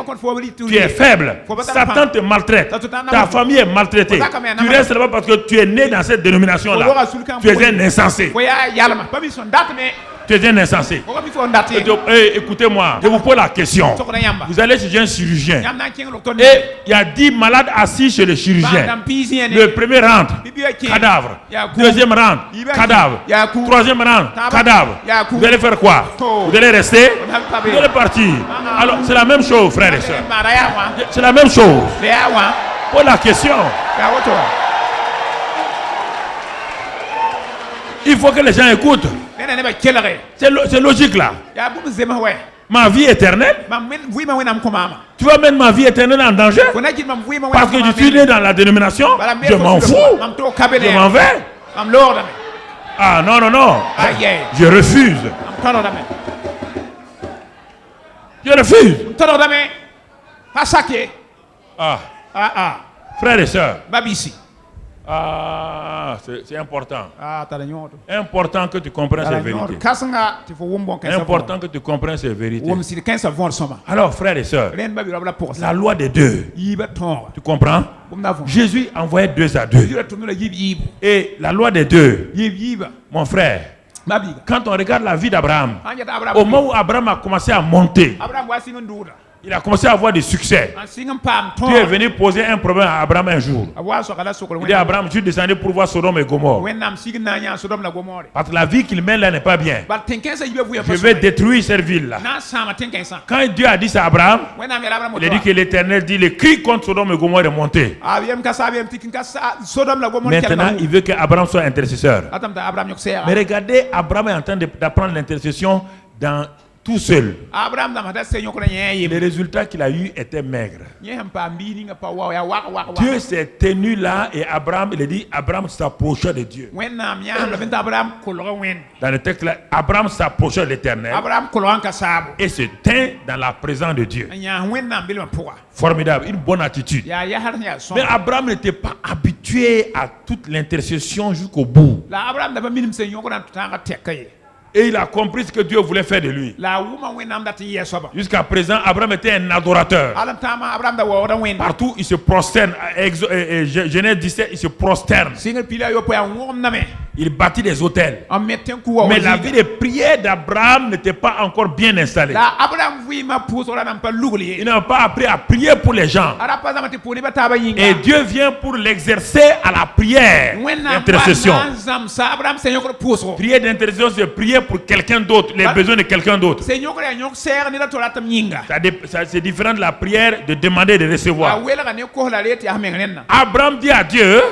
Tu es faible. Satan te maltraite. Ta famille est maltraitée. Tu restes là-bas parce que tu es né dans cette dénomination-là. Tu es un insensé. Tu es un insensé. Écoutez-moi, je vous pose la question. Vous allez chez un chirurgien. Et il y a 10 malades assis chez le chirurgien. Le premier rentre, cadavre. Deuxième rentre, cadavre. Troisième rentre, cadavre. Vous allez faire quoi? Vous allez rester? Vous allez partir. Alors, c'est la même chose, frères et sœurs. C'est la même chose. Pose la question. Il faut que les gens écoutent. C'est logique là. Ma vie éternelle. Tu vas mettre ma vie éternelle en danger parce que je suis né dans la dénomination. Je m'en fous. Je m'en vais. Ah non, non, non. Je refuse. Je refuse. Frères et sœurs. Ah, c'est important. Important que tu comprennes ces vérités. Important que tu comprennes ces vérités. Alors, frères et sœurs, la loi des deux. Tu comprends? Jésus envoyait 2 à 2. Et la loi des deux, mon frère, quand on regarde la vie d'Abraham, au moment où Abraham a commencé à monter, il a commencé à avoir du succès. Dieu est venu poser un problème à Abraham un jour. Il dit à Abraham, je suis descendu pour voir Sodome et Gomorrhe. Parce que la vie qu'il mène là n'est pas bien. Je vais détruire cette ville-là. Quand Dieu a dit ça à Abraham, il a dit que l'Éternel dit, le cri contre Sodome et Gomorrhe est monté. Maintenant, il veut qu'Abraham soit intercesseur. Mais regardez, Abraham est en train d'apprendre l'intercession dans tout seul. Les résultats qu'il a eu étaient maigres. Dieu s'est tenu là et Abraham, il a dit, Abraham s'approcha de Dieu. Dans le texte là, Abraham s'approcha de l'Éternel et se tint dans la présence de Dieu. Formidable, une bonne attitude. Mais Abraham n'était pas habitué à toute l'intercession jusqu'au bout. Et il a compris ce que Dieu voulait faire de lui. Jusqu'à présent, Abraham était un adorateur. Partout, il se prosterne. Genèse 17, il se prosterne. Il bâtit des hôtels. Mais la vie de prière d'Abraham n'était pas encore bien installée. Il n'a pas appris à prier pour les gens. Et Dieu vient pour l'exercer à la prière d'intercession. Prière d'intercession, c'est prier pour quelqu'un d'autre, les besoins de quelqu'un d'autre. C'est différent de la prière de demander et de recevoir. Abraham dit à Dieu,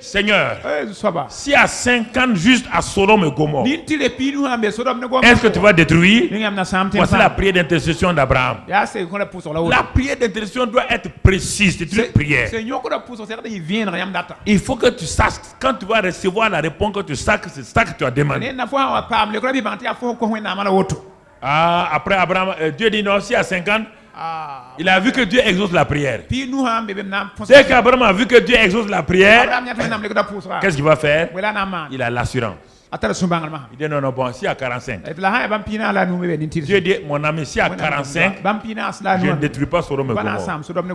Seigneur, si à 50 juste à Sodome et Gomorrhe, est-ce que tu vas détruire? Voici la prière d'intercession d'Abraham. La prière d'intercession doit être précise. C'est une prière. Il faut que tu saches, quand tu vas recevoir la réponse, que tu saches que c'est ça que tu as demandé. Après Abraham, Dieu dit non, si à 50, il a vu que Dieu exauce la prière. Dès qu'Abraham a vu que Dieu exauce la prière, qu'est-ce qu'il va faire? Il a l'assurance. Il dit non, bon, si à 45. Dieu dit, mon ami, si à 45, je ne détruis pas Sodome et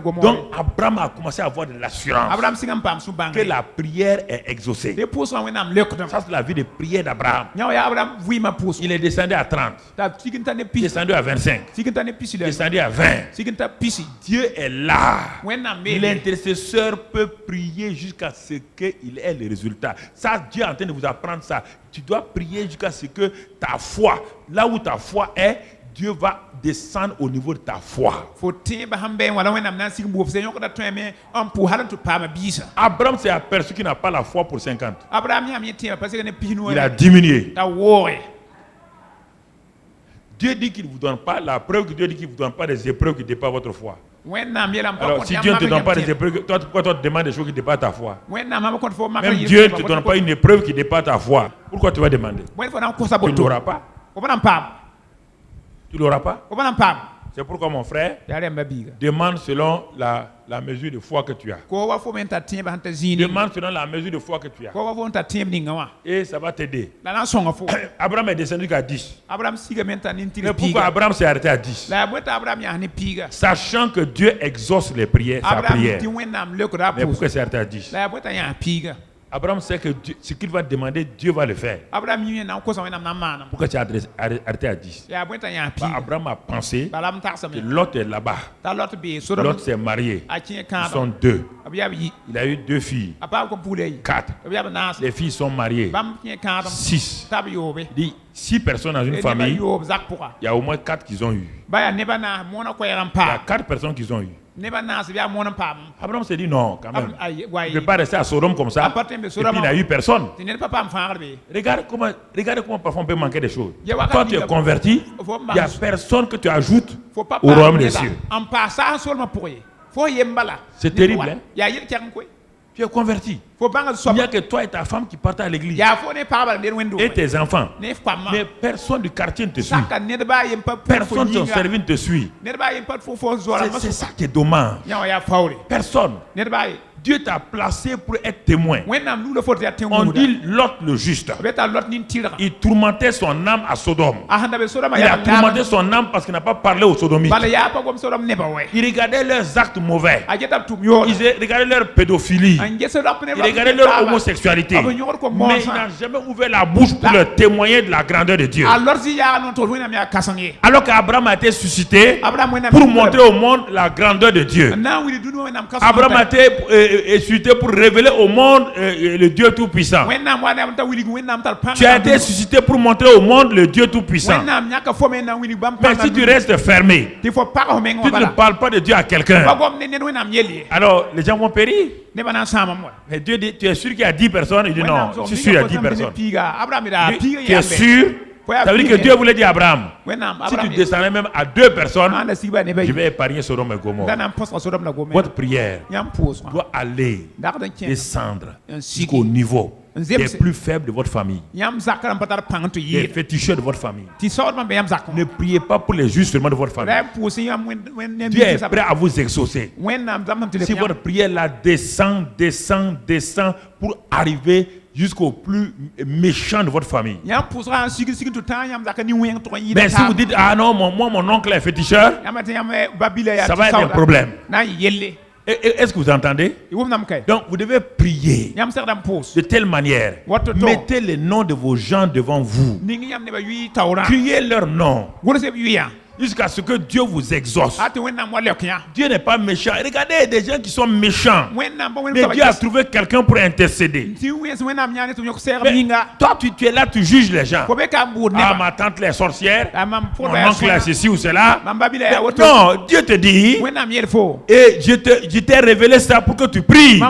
Gomorrhe. Donc Abraham a commencé à avoir de l'assurance que la prière est exaucée. Ça, c'est la vie de prière d'Abraham. Il est descendu à 30. Il est descendu à 25. Il est descendu à 20. Dieu est là. L'intercesseur peut prier jusqu'à ce qu'il ait le résultat. Ça, Dieu est en train de vous apprendre ça. Tu dois prier jusqu'à ce que ta foi, là où ta foi est, Dieu va descendre au niveau de ta foi. Abraham s'est aperçu qu'il n'a pas la foi pour 50. Il a diminué. Dieu dit qu'il ne vous donne pas, la preuve que Dieu dit qu'il ne vous donne pas des épreuves qui dépassent votre foi. Alors si Dieu ne te donne pas des épreuves, pourquoi toi tu demandes des choses qui dépassent ta foi? Même Dieu ne te donne pas une épreuve qui dépasse ta foi. Pourquoi tu vas demander? Tu ne l'auras pas. Tu ne l'auras pas. C'est pourquoi mon frère demande selon la mesure de foi que tu as. Demande selon la mesure de foi que tu as. Et ça va t'aider. Abraham est descendu à 10. Mais pourquoi Abraham s'est arrêté à 10? Sachant que Dieu exauce les prières, sa prière. Mais pourquoi il s'est arrêté à 10? Abraham sait que ce qu'il va demander, Dieu va le faire. Pourquoi tu as arrêté à 10? Abraham a pensé que Lot est là-bas. Lot s'est marié. Ils sont 2. Il a eu 2 filles. 4. Les filles sont mariées. 6. Il dit 6 personnes dans une famille. Il y a au moins 4 qu'ils ont eu. Il y a 4 personnes qu'ils ont eu. Abraham s'est dit non, quand même. Il ne peut pas rester à Sodome comme ça. Et puis il n'a eu personne. Regarde comment parfois on peut manquer des choses. Toi tu es converti, il n'y a personne que tu ajoutes au royaume des cieux. C'est terrible, hein? Tu es converti. Il n'y a que toi et ta femme qui partent à l'église. Et tes enfants. Mais personne du quartier ne te suit. Personne de ton service ne te suit. C'est ça qui est dommage. Personne. Dieu t'a placé pour être témoin. On dit Lot le juste. Il tourmentait son âme à Sodome. Il a tourmenté son âme parce qu'il n'a pas parlé aux sodomites. Il regardait leurs actes mauvais. Il regardait leur pédophilie. Il regardait leur homosexualité. Mais il n'a jamais ouvert la bouche pour leur témoigner de la grandeur de Dieu. Alors qu'Abraham a été suscité pour montrer au monde la grandeur de Dieu. Abraham a été suscité pour révéler au monde le Dieu Tout-Puissant. Tu as été suscité pour montrer au monde le Dieu Tout-Puissant. Mais si tu restes fermé, tu ne parles pas de Dieu à quelqu'un, alors les gens vont périr. Mais Dieu dit, tu es sûr qu'il y a 10 personnes? Il dit non, je suis sûr qu'il y a 10 personnes. Tu es sûr? Ça veut dire que Dieu voulait dire à Abraham, si tu descendais même à 2 personnes, je vais épargner Sodome et Gomorrhe. Votre prière doit aller descendre jusqu'au niveau des plus faibles de votre famille, des féticheurs de votre famille. Ne priez pas pour les justes seulement de votre famille. Dieu est prêt à vous exaucer. Si votre prière là descend pour arriver jusqu'au plus méchant de votre famille. Mais si vous dites, ah non, moi mon oncle est féticheur, ça va être un problème. Est-ce que vous entendez? Donc vous devez prier de telle manière. Mettez les noms de vos gens devant vous. Criez leur nom. Jusqu'à ce que Dieu vous exauce. Dieu n'est pas méchant. Regardez, il y a des gens qui sont méchants. Mais Dieu a trouvé quelqu'un pour intercéder. Mais toi, tu es là, tu juges les gens. Ah, ma tante est sorcière. Mon oncle est ceci ou cela. Non, Dieu te dit. Et je t'ai révélé ça pour que tu pries.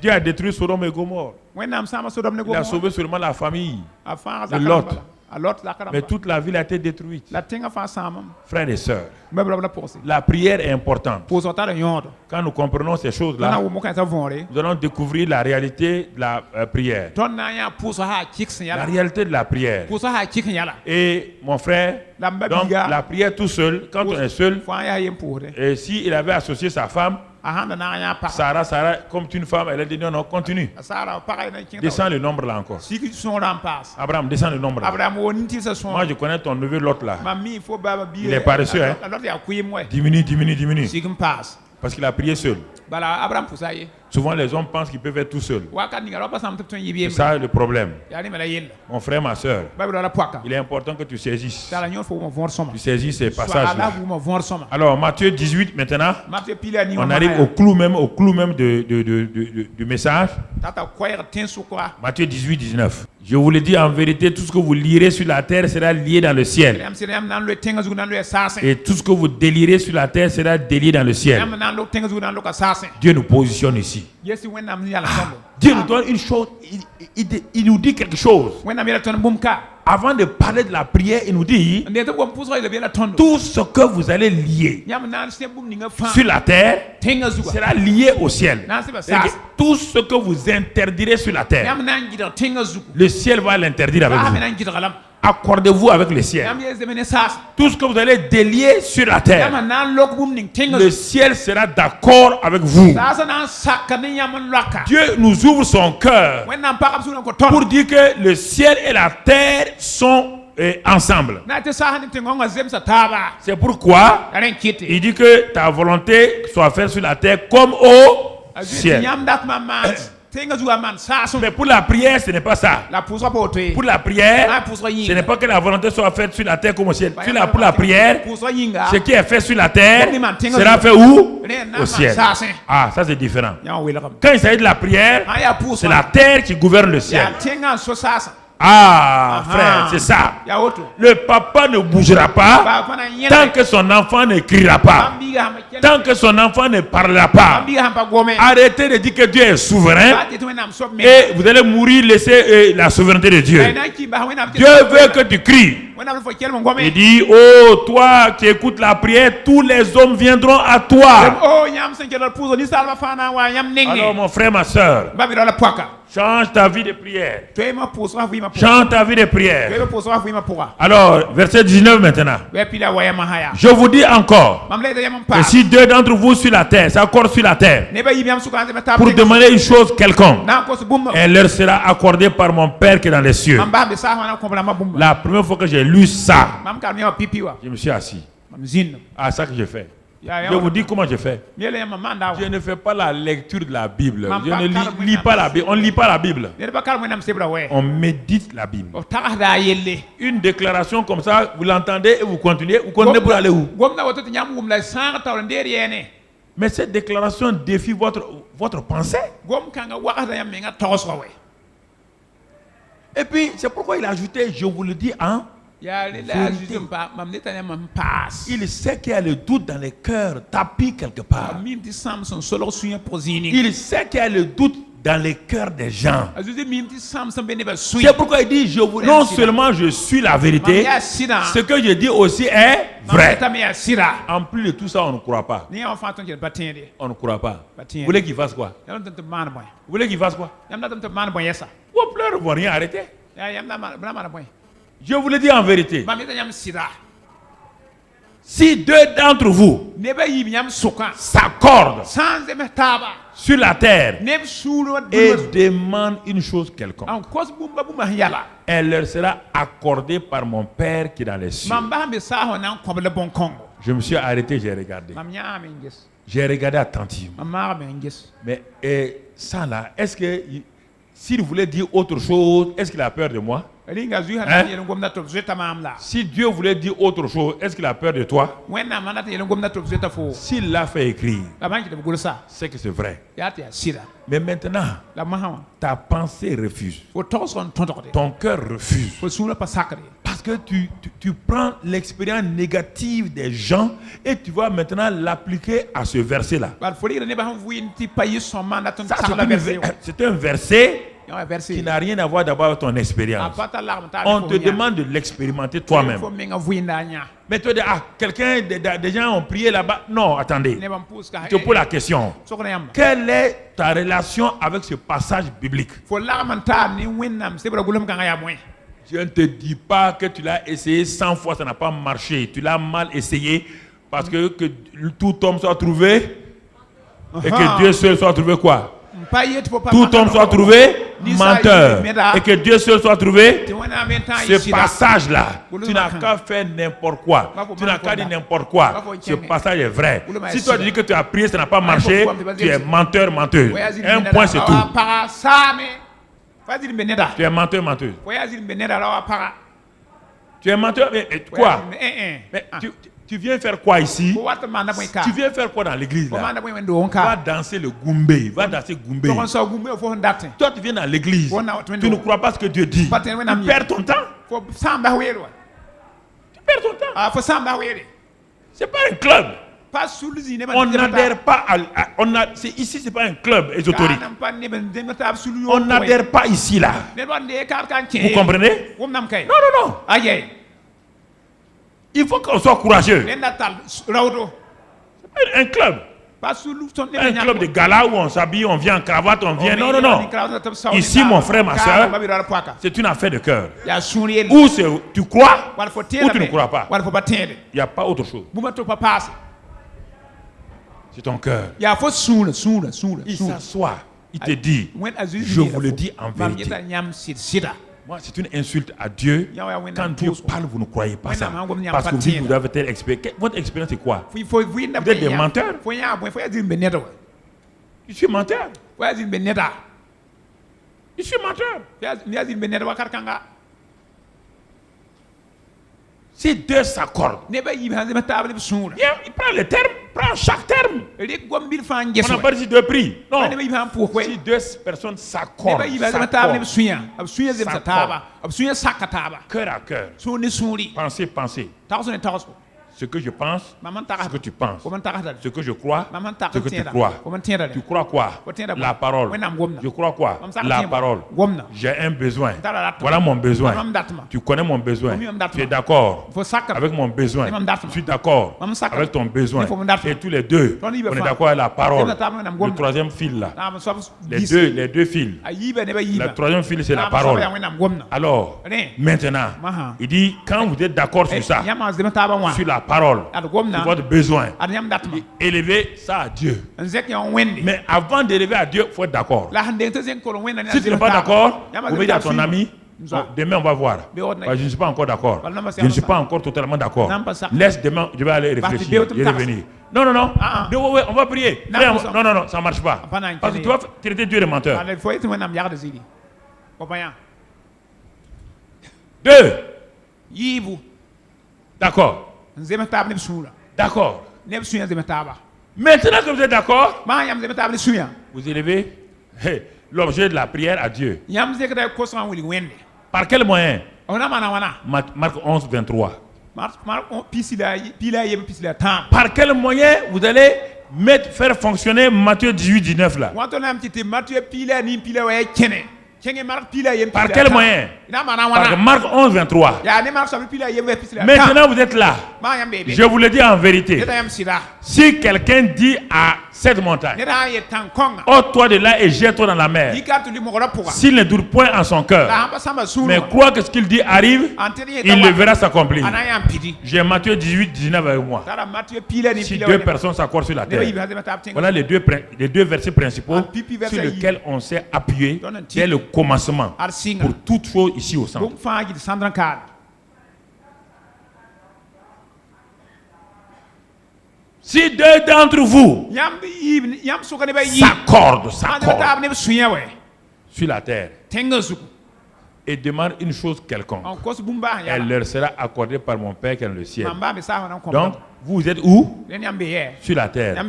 Dieu a détruit Sodome et Gomorrhe. Il a sauvé seulement la famille de Lot. Mais toute la ville a été détruite. Frères et sœurs, la prière est importante. Quand nous comprenons ces choses-là, nous allons découvrir la réalité de la prière. La réalité de la prière. Et mon frère, donc la prière tout seul, quand on est seul, et s'il avait associé sa femme, Sarah, comme une femme, elle a dit non, continue. Descends le nombre là encore. Abraham, descends le nombre là. Moi, je connais ton neveu l'autre là. Il est paresseux, hein? Diminue. Parce qu'il a prié seul. Souvent, les hommes pensent qu'ils peuvent être tout seuls. C'est ça le problème. Mon frère, ma soeur, il est important que tu saisisses. Tu saisisses ces passages-là. Alors, Matthieu 18 maintenant. On arrive au clou même du message. Matthieu 18, 19. Je vous le dis en vérité, tout ce que vous lirez sur la terre sera lié dans le ciel. Et tout ce que vous délirez sur la terre sera délié dans le ciel. Dieu nous positionne ici. Dieu nous donne une chose, il nous dit quelque chose. Avant de parler de la prière, il nous dit tout ce que vous allez lier sur la terre sera lié au ciel. Tout ce que vous interdirez sur la terre, le ciel va l'interdire avec vous. Accordez-vous avec le ciel. Tout ce que vous allez délier sur la terre, le ciel sera d'accord avec vous. Dieu nous ouvre son cœur pour dire que le ciel et la terre sont ensemble. C'est pourquoi il dit que ta volonté soit faite sur la terre comme au ciel. Mais pour la prière, ce n'est pas ça. Pour la prière, ce n'est pas que la volonté soit faite sur la terre comme au ciel. Pour la prière, ce qui est fait sur la terre sera fait où? Au ciel. Ah, ça c'est différent. Quand il s'agit de la prière, c'est la terre qui gouverne le ciel. Ah, frère, c'est ça. Le papa ne bougera pas tant que son enfant ne criera pas. Tant que son enfant ne parlera pas. Arrêtez de dire que Dieu est souverain et vous allez mourir, laisser la souveraineté de Dieu. Dieu veut que tu cries. Il dit, oh, toi qui écoutes la prière, tous les hommes viendront à toi. Alors mon frère, ma soeur, change ta vie de prière. Change ta vie de prière. Alors, verset 19 maintenant. Je vous dis encore que si deux d'entre vous sur la terre s'accordent sur la terre pour demander une chose quelconque, elle leur sera accordée par mon Père qui est dans les cieux. La première fois que j'ai lu ça, je me suis assis. Ah, ça que j'ai fait. Je vous dis comment je fais. Je ne fais pas la lecture de la Bible. Je ne lis pas la Bible. On ne lit pas la Bible. On médite la Bible. Une déclaration comme ça, vous l'entendez et vous continuez. Vous continuez pour aller où? Mais cette déclaration défie votre pensée. Et puis, c'est pourquoi il a ajouté, je vous le dis, hein? Il sait qu'il y a le doute dans les cœurs, tapis quelque part. Il sait qu'il y a le doute dans les cœurs des gens. C'est pourquoi il dit, non seulement je suis la vérité, ce que je dis aussi est vrai. En plus de tout ça, on ne croit pas. On ne croit pas. Vous voulez qu'il fasse quoi? Vous voulez qu'il fasse quoi? Vos pleurs ne vont rien arrêter. Je vous le dis en vérité. Si deux d'entre vous s'accordent sur la terre et demandent une chose quelconque, elle leur sera accordée par mon Père qui est dans les cieux. Je me suis arrêté, j'ai regardé. J'ai regardé attentivement. Mais ça là, est-ce que s'il voulait dire autre chose, est-ce qu'il a peur de moi? Hein? Si Dieu voulait dire autre chose, est-ce qu'il a peur de toi? S'il l'a fait écrire, c'est que c'est vrai. Mais maintenant, ta pensée refuse. Ton cœur refuse. Parce que tu prends l'expérience négative des gens et tu vas maintenant l'appliquer à ce verset-là. C'est un verset qui n'a rien à voir d'abord avec ton expérience. On te demande de l'expérimenter toi-même. Mais tu dis, quelqu'un, des gens ont prié là-bas. Non, attendez. Je te pose la question. Quelle est ta relation avec ce passage biblique? Je ne te dis pas que tu l'as essayé 100 fois, ça n'a pas marché. Tu l'as mal essayé parce que tout homme soit trouvé et que Dieu seul soit trouvé quoi? Tout homme soit trouvé menteur et que Dieu seul soit trouvé. Ce passage-là, tu n'as qu'à faire n'importe quoi. Tu n'as qu'à dire n'importe quoi. Ce passage est vrai. Si toi tu dis que tu as prié, ça n'a pas marché, tu es menteur, menteuse. Un point, c'est tout. Tu es menteur, menteuse. Tu es menteur, mais quoi? Mais tu viens faire quoi ici? Tu viens faire quoi dans l'église là? Va danser le Goumbé. Va danser Goumbé. Toi tu viens dans l'église. Tu ne crois pas ce que Dieu dit. Tu perds ton temps. Tu perds ton temps. C'est pas un club. On n'adhère pas ici, c'est pas un club ésotérique. On n'adhère pas ici là. Vous comprenez? Non. Il faut qu'on soit courageux. C'est pas un club. Un club de gala où on s'habille, on vient en cravate, on vient. Non. Ici, mon frère, ma soeur, c'est une affaire de cœur. Ou tu crois, ou tu ne crois pas. Il n'y a pas autre chose. C'est ton cœur. Il s'assoit, il te dit, je vous le dis en vérité. Moi, c'est une insulte à Dieu. Quand Dieu parle, vous ne croyez pas ça. Parce que vous avez telle expérience. Votre expérience, c'est quoi? Vous êtes des menteurs. Je suis menteur. Je suis menteur. Si deux s'accordent, il prend les termes, prend chaque terme. On n'a pas dit deux prix. Non. Si deux personnes s'accordent, cœur à cœur, pensée. Ce que je pense, ce que tu penses. Ce que je crois, ce que tu crois. Tu crois quoi? La parole. Je crois quoi? La parole. J'ai un besoin. Voilà mon besoin. Tu connais mon besoin. Tu es d'accord avec mon besoin. Je suis d'accord avec ton besoin. Et tous les deux, on est d'accord avec la parole. Le troisième fil là. Les deux fils. Le troisième fil, c'est la parole. Alors, maintenant, il dit, quand vous êtes d'accord sur ça, sur la parole, sur votre besoin, élevez ça à Dieu. Mais avant d'élever à Dieu, il faut être d'accord. Si tu n'es pas d'accord, vous pouvez dire à ton ami, demain on va voir. Je ne suis pas encore d'accord. Je ne suis pas encore totalement d'accord. Laisse demain, je vais aller réfléchir et revenir. Non. On va prier. Non, ça ne marche pas. Parce que tu vas traiter Dieu de menteur. 2. D'accord. D'accord. Maintenant que vous êtes d'accord, vous élevez l'objet de la prière à Dieu. Par quel moyen? Marc 11, 23. Par quel moyen vous allez faire fonctionner Matthieu 18, 19 là? Par quel moyen? Par Marc 11, 23. Maintenant vous êtes là. Je vous le dis en vérité. Si quelqu'un dit à cette montagne, ôte-toi de là et jette-toi dans la mer, s'il ne doute point en son cœur, mais croit que ce qu'il dit arrive, il le verra s'accomplir. J'ai Matthieu 18, 19 avec moi. Si deux personnes s'accordent sur la terre, voilà les deux versets principaux sur lesquels on s'est appuyé dès le commencement pour toute chose ici au centre. Si deux d'entre vous s'accordent sur la terre et demandent une chose quelconque, elle leur sera accordée par mon Père qui est dans le ciel. Donc, vous êtes où? Sur la terre.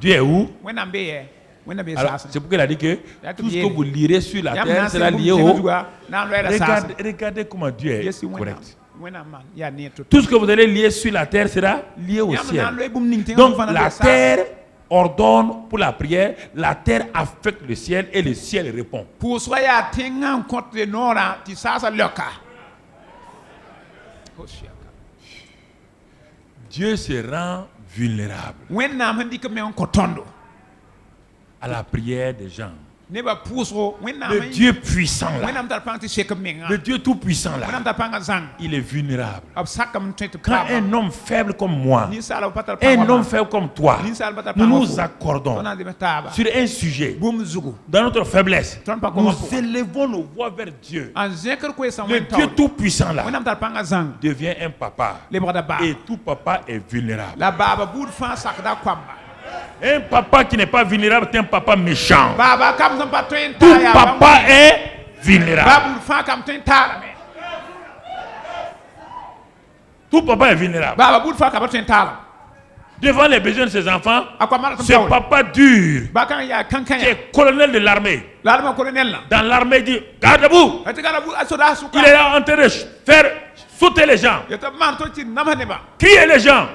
Dieu est où? Alors, c'est pourquoi il a dit que tout ce que vous lirez sur la terre sera lié au... Regardez comment Dieu est correct. Tout ce que vous allez lire sur la terre sera lié au ciel. Donc la terre ordonne pour la prière, la terre affecte le ciel et le ciel répond. Dieu se rend vulnérable à la prière des gens. Le Dieu puissant là, le Dieu tout puissant là, il est vulnérable. Quand un homme faible comme moi, un homme faible comme toi, nous nous accordons sur un sujet, dans notre faiblesse, nous élevons nos voix vers Dieu. Le Dieu tout puissant là devient un papa, et tout papa est vulnérable. Un papa qui n'est pas vulnérable est un papa méchant. Tout papa est vulnérable. Tout papa est vulnérable. Devant les besoins de ses enfants, ce papa dur, qui est colonel de l'armée, dans l'armée, il dit garde-vous. Il est là en train de faire sauter les gens, crier les gens,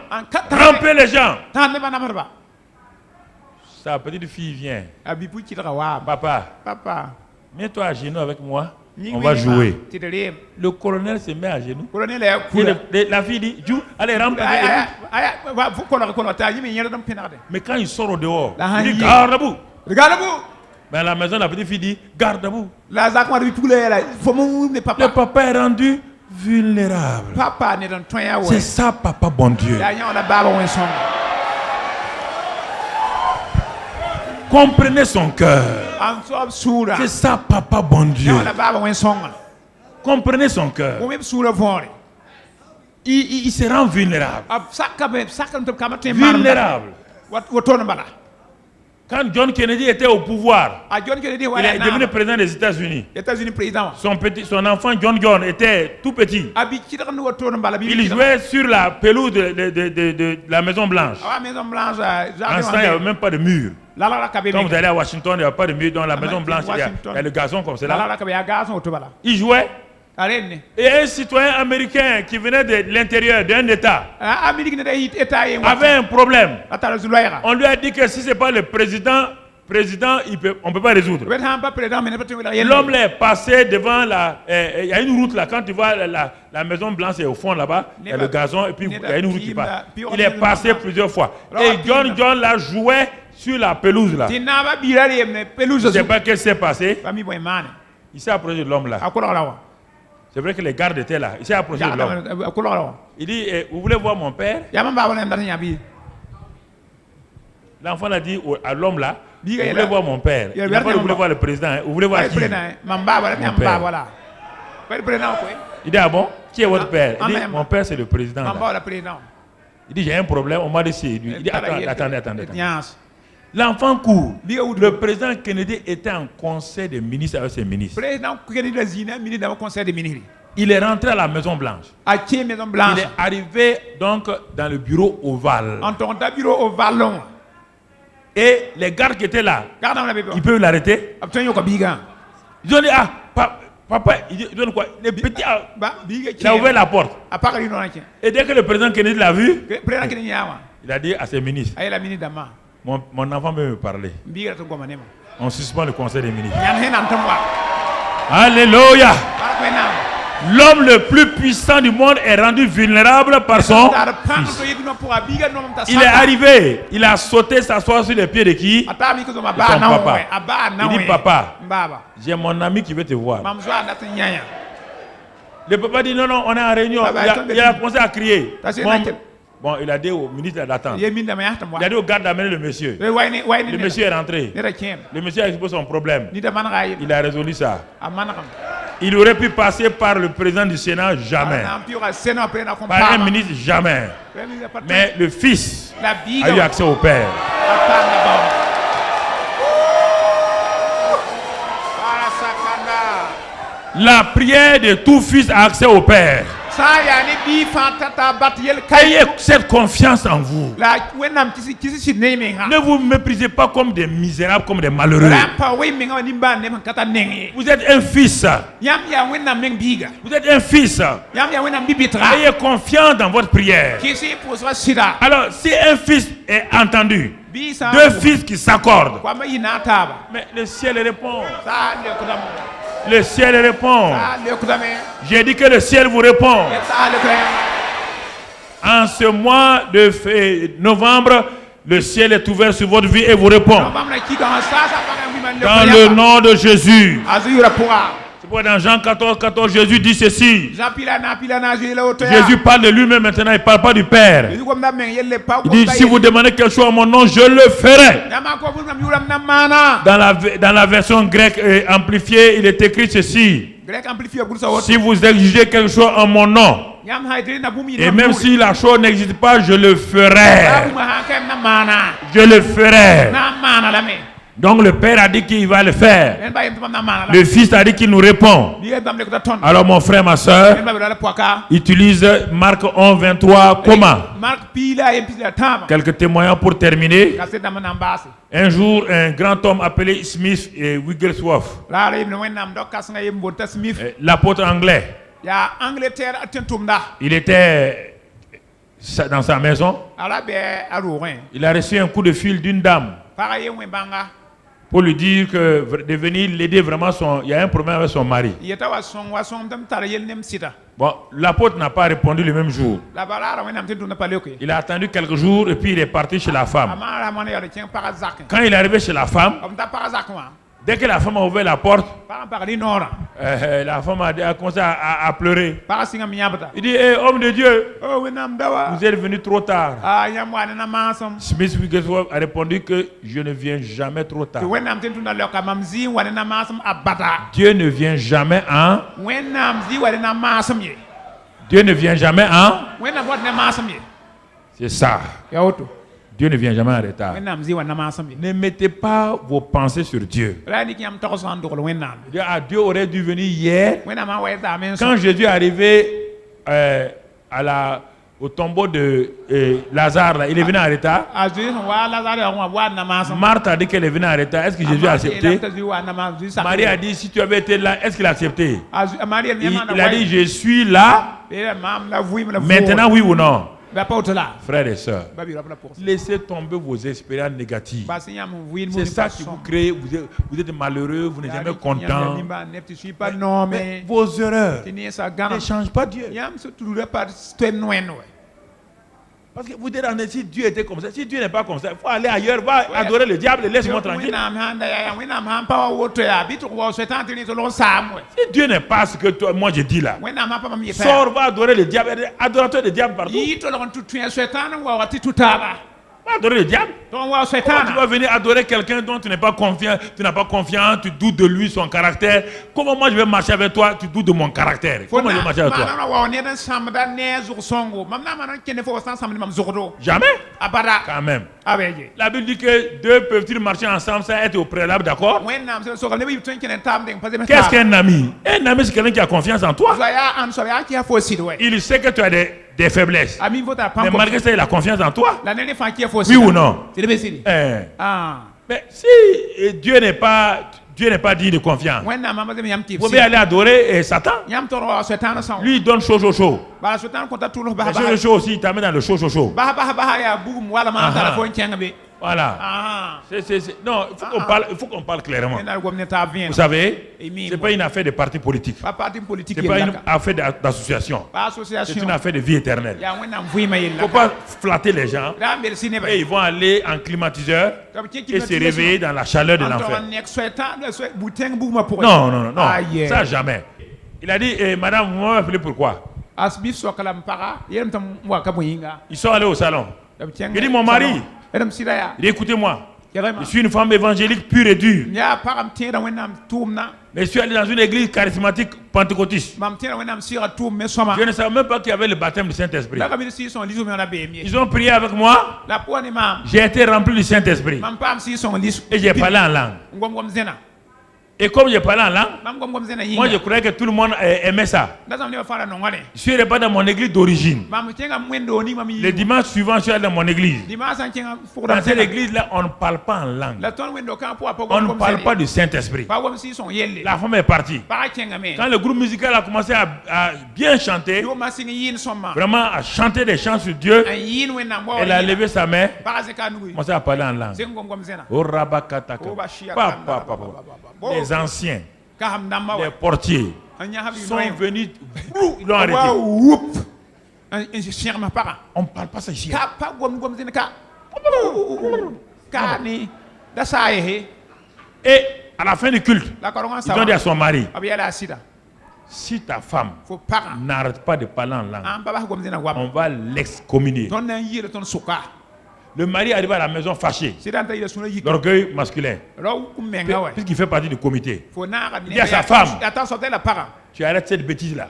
ramper les gens. Sa petite fille vient. Papa, mets-toi à genoux avec moi. On va jouer. Le colonel se met à genoux. La fille dit, Jou, allez, rampe. Mais quand il sort au dehors, il dit, garde-vous. Mais à la maison, la petite fille dit, garde-vous. Le papa est rendu vulnérable. C'est ça, papa, bon Dieu. Comprenez son cœur. C'est ça, papa, bon Dieu. Comprenez son cœur. Il se rend vulnérable. Vulnérable. Quand John Kennedy était au pouvoir, il est devenu président des États-Unis. Son enfant John était tout petit. Il jouait sur la pelouse de la Maison Blanche. En ce temps, il n'y avait même pas de mur. Quand vous allez à Washington, il n'y a pas de mur. Dans la Maison Blanche, il y a le gazon comme cela. Il jouait. Et un citoyen américain qui venait de l'intérieur d'un État avait un problème. On lui a dit que si ce n'est pas le président, on ne peut pas résoudre. L'homme est passé devant il y a une route là, quand tu vois la Maison Blanche est au fond là-bas, il y a le gazon et puis il y a une route qui passe. Il est passé plusieurs fois. Et John là jouait sur la pelouse là. Je ne sais pas ce qui s'est passé. Il s'est approché de l'homme là. C'est vrai que les gardes étaient là. Il s'est approché de l'homme. Il dit, vous voulez voir mon père? L'enfant a dit à l'homme là, vous voulez voir mon père? Il n'a pas dit, vous voulez voir le président? Vous voulez voir qui? Mon père. Il dit, ah bon? Qui est votre père? Il dit, mon père c'est le président. Il dit, j'ai un problème, on m'a dit c'est lui. Il dit, attendez. L'enfant court. Le président Kennedy était en conseil des ministres avec ses ministres. Il est rentré à la Maison Blanche. Il est arrivé donc dans le bureau ovale. Et les gardes qui étaient là, ils peuvent l'arrêter. Ils ont dit, papa, il donne quoi? Les petits, il a ouvert la porte. Et dès que le président Kennedy l'a vu, il a dit à ses ministres, mon enfant veut me parler. On suspend le conseil des ministres. Alléluia. L'homme le plus puissant du monde est rendu vulnérable par son fils. Il est arrivé, il a sauté s'asseoir sur les pieds de qui? De son papa. Il dit, papa, j'ai mon ami qui veut te voir. Le papa dit, non, on est en réunion. Il a commencé à crier. Bon, il a dit au ministre d'attendre. Il a dit au garde d'amener le monsieur. Le monsieur est rentré. Le monsieur a exposé son problème. Il a résolu ça. Il aurait pu passer par le président du Sénat, jamais. Par un ministre, jamais. Mais le Fils a eu accès au Père. La prière de tout fils a accès au Père. Ayez cette confiance en vous. Ne vous méprisez pas comme des misérables, comme des malheureux. Vous êtes un fils. Vous êtes un fils. Ayez confiance dans votre prière. Alors, si un fils est entendu, deux fils qui s'accordent, mais le ciel répond. Le ciel répond. J'ai dit que le ciel vous répond. En ce mois de novembre, le ciel est ouvert sur votre vie et vous répond. Dans le nom de Jésus. C'est pourquoi dans Jean 14, 14, Jésus dit ceci. Jésus parle de lui-même maintenant, il ne parle pas du Père. Il dit, si vous demandez quelque chose à mon nom, je le ferai. Dans la version grecque amplifiée, il est écrit ceci. Si vous exigez quelque chose en mon nom, et même si la chose n'existe pas, je le ferai. Je le ferai. Donc le Père a dit qu'il va le faire. Le Fils a dit qu'il nous répond. Alors mon frère, ma soeur, utilise Marc 11, 23. Comment? Quelques témoignages pour terminer. Un jour, un grand homme appelé Smith et Wigglesworth, l'apôtre anglais, il était dans sa maison. Il a reçu un coup de fil d'une dame pour lui dire que de venir l'aider vraiment. Il y a un problème avec son mari. Bon, l'apôtre n'a pas répondu le même jour. Il a attendu quelques jours et puis il est parti chez la femme. Quand il est arrivé chez la femme, dès que la femme a ouvert la porte, la femme a commencé à pleurer. Il dit, hey, homme de Dieu, vous êtes venu trop tard. Smith Wigglesworth a répondu que je ne viens jamais trop tard. Dieu ne vient jamais en... Dieu ne vient jamais en... C'est ça. Dieu ne vient jamais en retard. Ne mettez pas vos pensées sur Dieu. Dieu aurait dû venir hier. Quand Jésus est arrivé au tombeau de Lazare, là, il est venu en retard. Marthe a dit qu'elle est venue en retard. Est-ce que Jésus a accepté? Marie a dit, si tu avais été là, est-ce qu'il a accepté? Il a dit, je suis là. Maintenant, oui ou non? Frères et sœurs, laissez tomber vos expériences négatives. C'est ça qui vous crée. Vous êtes malheureux, vous n'êtes jamais content. Mais vos erreurs ne changent pas Dieu. Parce que vous dites, si Dieu était comme ça, si Dieu n'est pas comme ça, il faut aller ailleurs, va adorer le diable et laisse-moi tranquille. Si Dieu n'est pas ce que moi je dis là, sors, va adorer le diable, adorateur de diable partout. Va adorer le diable. Comment tu vas venir adorer quelqu'un dont tu n'es pas confiant, tu doutes de lui, son caractère. Comment moi je vais marcher avec toi, tu doutes de mon caractère? Comment je vais marcher avec toi? Jamais. Quand même. La Bible dit que deux peuvent-ils marcher ensemble sans être au préalable d'accord? Qu'est-ce qu'un ami? Un ami, c'est quelqu'un qui a confiance en toi. Il sait que tu as des faiblesses. Mais malgré ça, il a confiance en toi. Oui ou non? Mais si Dieu n'est pas digne de confiance, vous pouvez aller adorer Satan. Lui, il donne chaud. Le chaud aussi, il t'amène dans le chaud. Voilà. Non, il faut qu'on parle clairement. Vous savez, ce n'est pas une affaire de parti politique. Ce n'est pas une affaire d'association. C'est une affaire de vie éternelle. Il ne faut pas flatter les gens. Et ils vont aller en climatiseur et se réveiller dans la chaleur de l'enfer. Non. Ça, jamais. Il a dit, madame, vous m'avez appelé pourquoi? Ils sont allés au salon. Il dit, mon mari. Il dit, écoutez-moi. Je suis une femme évangélique pure et dure. Mais je suis allé dans une église charismatique pentecôtiste. Je ne savais même pas qu'il y avait le baptême du Saint-Esprit. Ils ont prié avec moi. J'ai été rempli du Saint-Esprit. Et j'ai parlé en langue. Et comme je parlais en langue, moi je croyais que tout le monde aimait ça. Je suis reparti dans mon église d'origine. Le dimanche suivant, je suis allé dans mon église. Dans cette église-là, on ne parle pas en langue. On ne parle pas du Saint-Esprit. La femme est partie. Quand le groupe musical a commencé à bien chanter, vraiment à chanter des chants sur Dieu, elle a levé sa main, commencé à parler en langue. Les anciens, les portiers sont venus, ils l'ont arrêté. On ne parle pas ça ici. Et à la fin du culte, ils ont dit à son mari, si ta femme n'arrête pas de parler en langue, on va l'excommunier. Le mari arrive à la maison fâché. L'orgueil masculin. Puisqu'il fait partie du comité. Il dit à sa femme, tu arrêtes cette bêtise-là.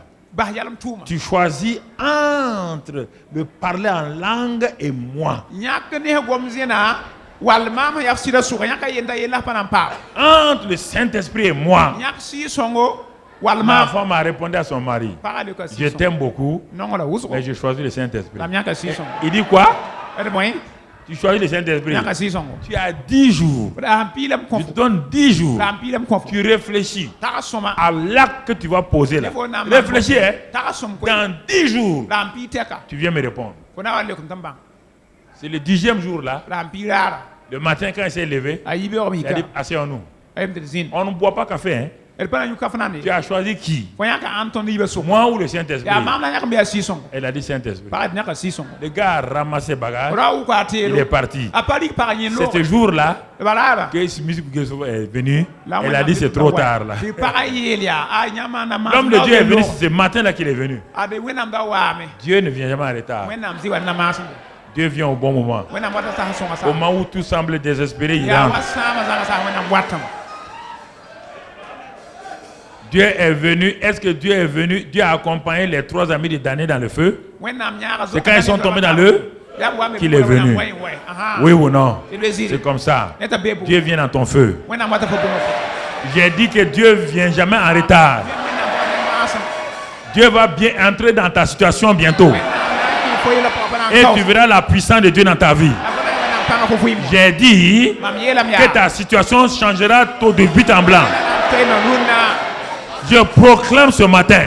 Tu choisis entre le parler en langue et moi. Entre le Saint-Esprit et moi. Ma femme a répondu à son mari, je t'aime beaucoup, mais je choisis le Saint-Esprit. Il dit quoi? Tu choisis le Saint-Esprit. Tu as 10 jours. Je te donne 10 jours. Tu réfléchis à l'acte que tu vas poser là. Réfléchis, hein? Dans 10 jours, tu viens me répondre. C'est le 10e jour là. Le matin, quand il s'est levé, il a dit, asseyons-nous. On ne boit pas café, hein? Tu as choisi qui? Moi ou le Saint-Esprit? Elle a dit Saint-Esprit. Le gars a ramassé bagage. Il est parti. C'est ce jour-là que ce musique est venu. Elle a dit c'est trop tard là. L'homme de Dieu est venu, c'est ce matin-là qu'il est venu. Dieu ne vient jamais en retard. Dieu vient au bon moment. Au moment où tout semble désespéré, il entre. Dieu est venu. Est-ce que Dieu est venu? Dieu a accompagné les 3 amis de Daniel dans le feu. C'est quand ils sont tombés dans le qu'il est venu. Oui ou non? C'est comme ça. Dieu vient dans ton feu. J'ai dit que Dieu ne vient jamais en retard. Dieu va bien entrer dans ta situation bientôt. Et tu verras la puissance de Dieu dans ta vie. J'ai dit que ta situation changera tôt de but en blanc. Je proclame ce matin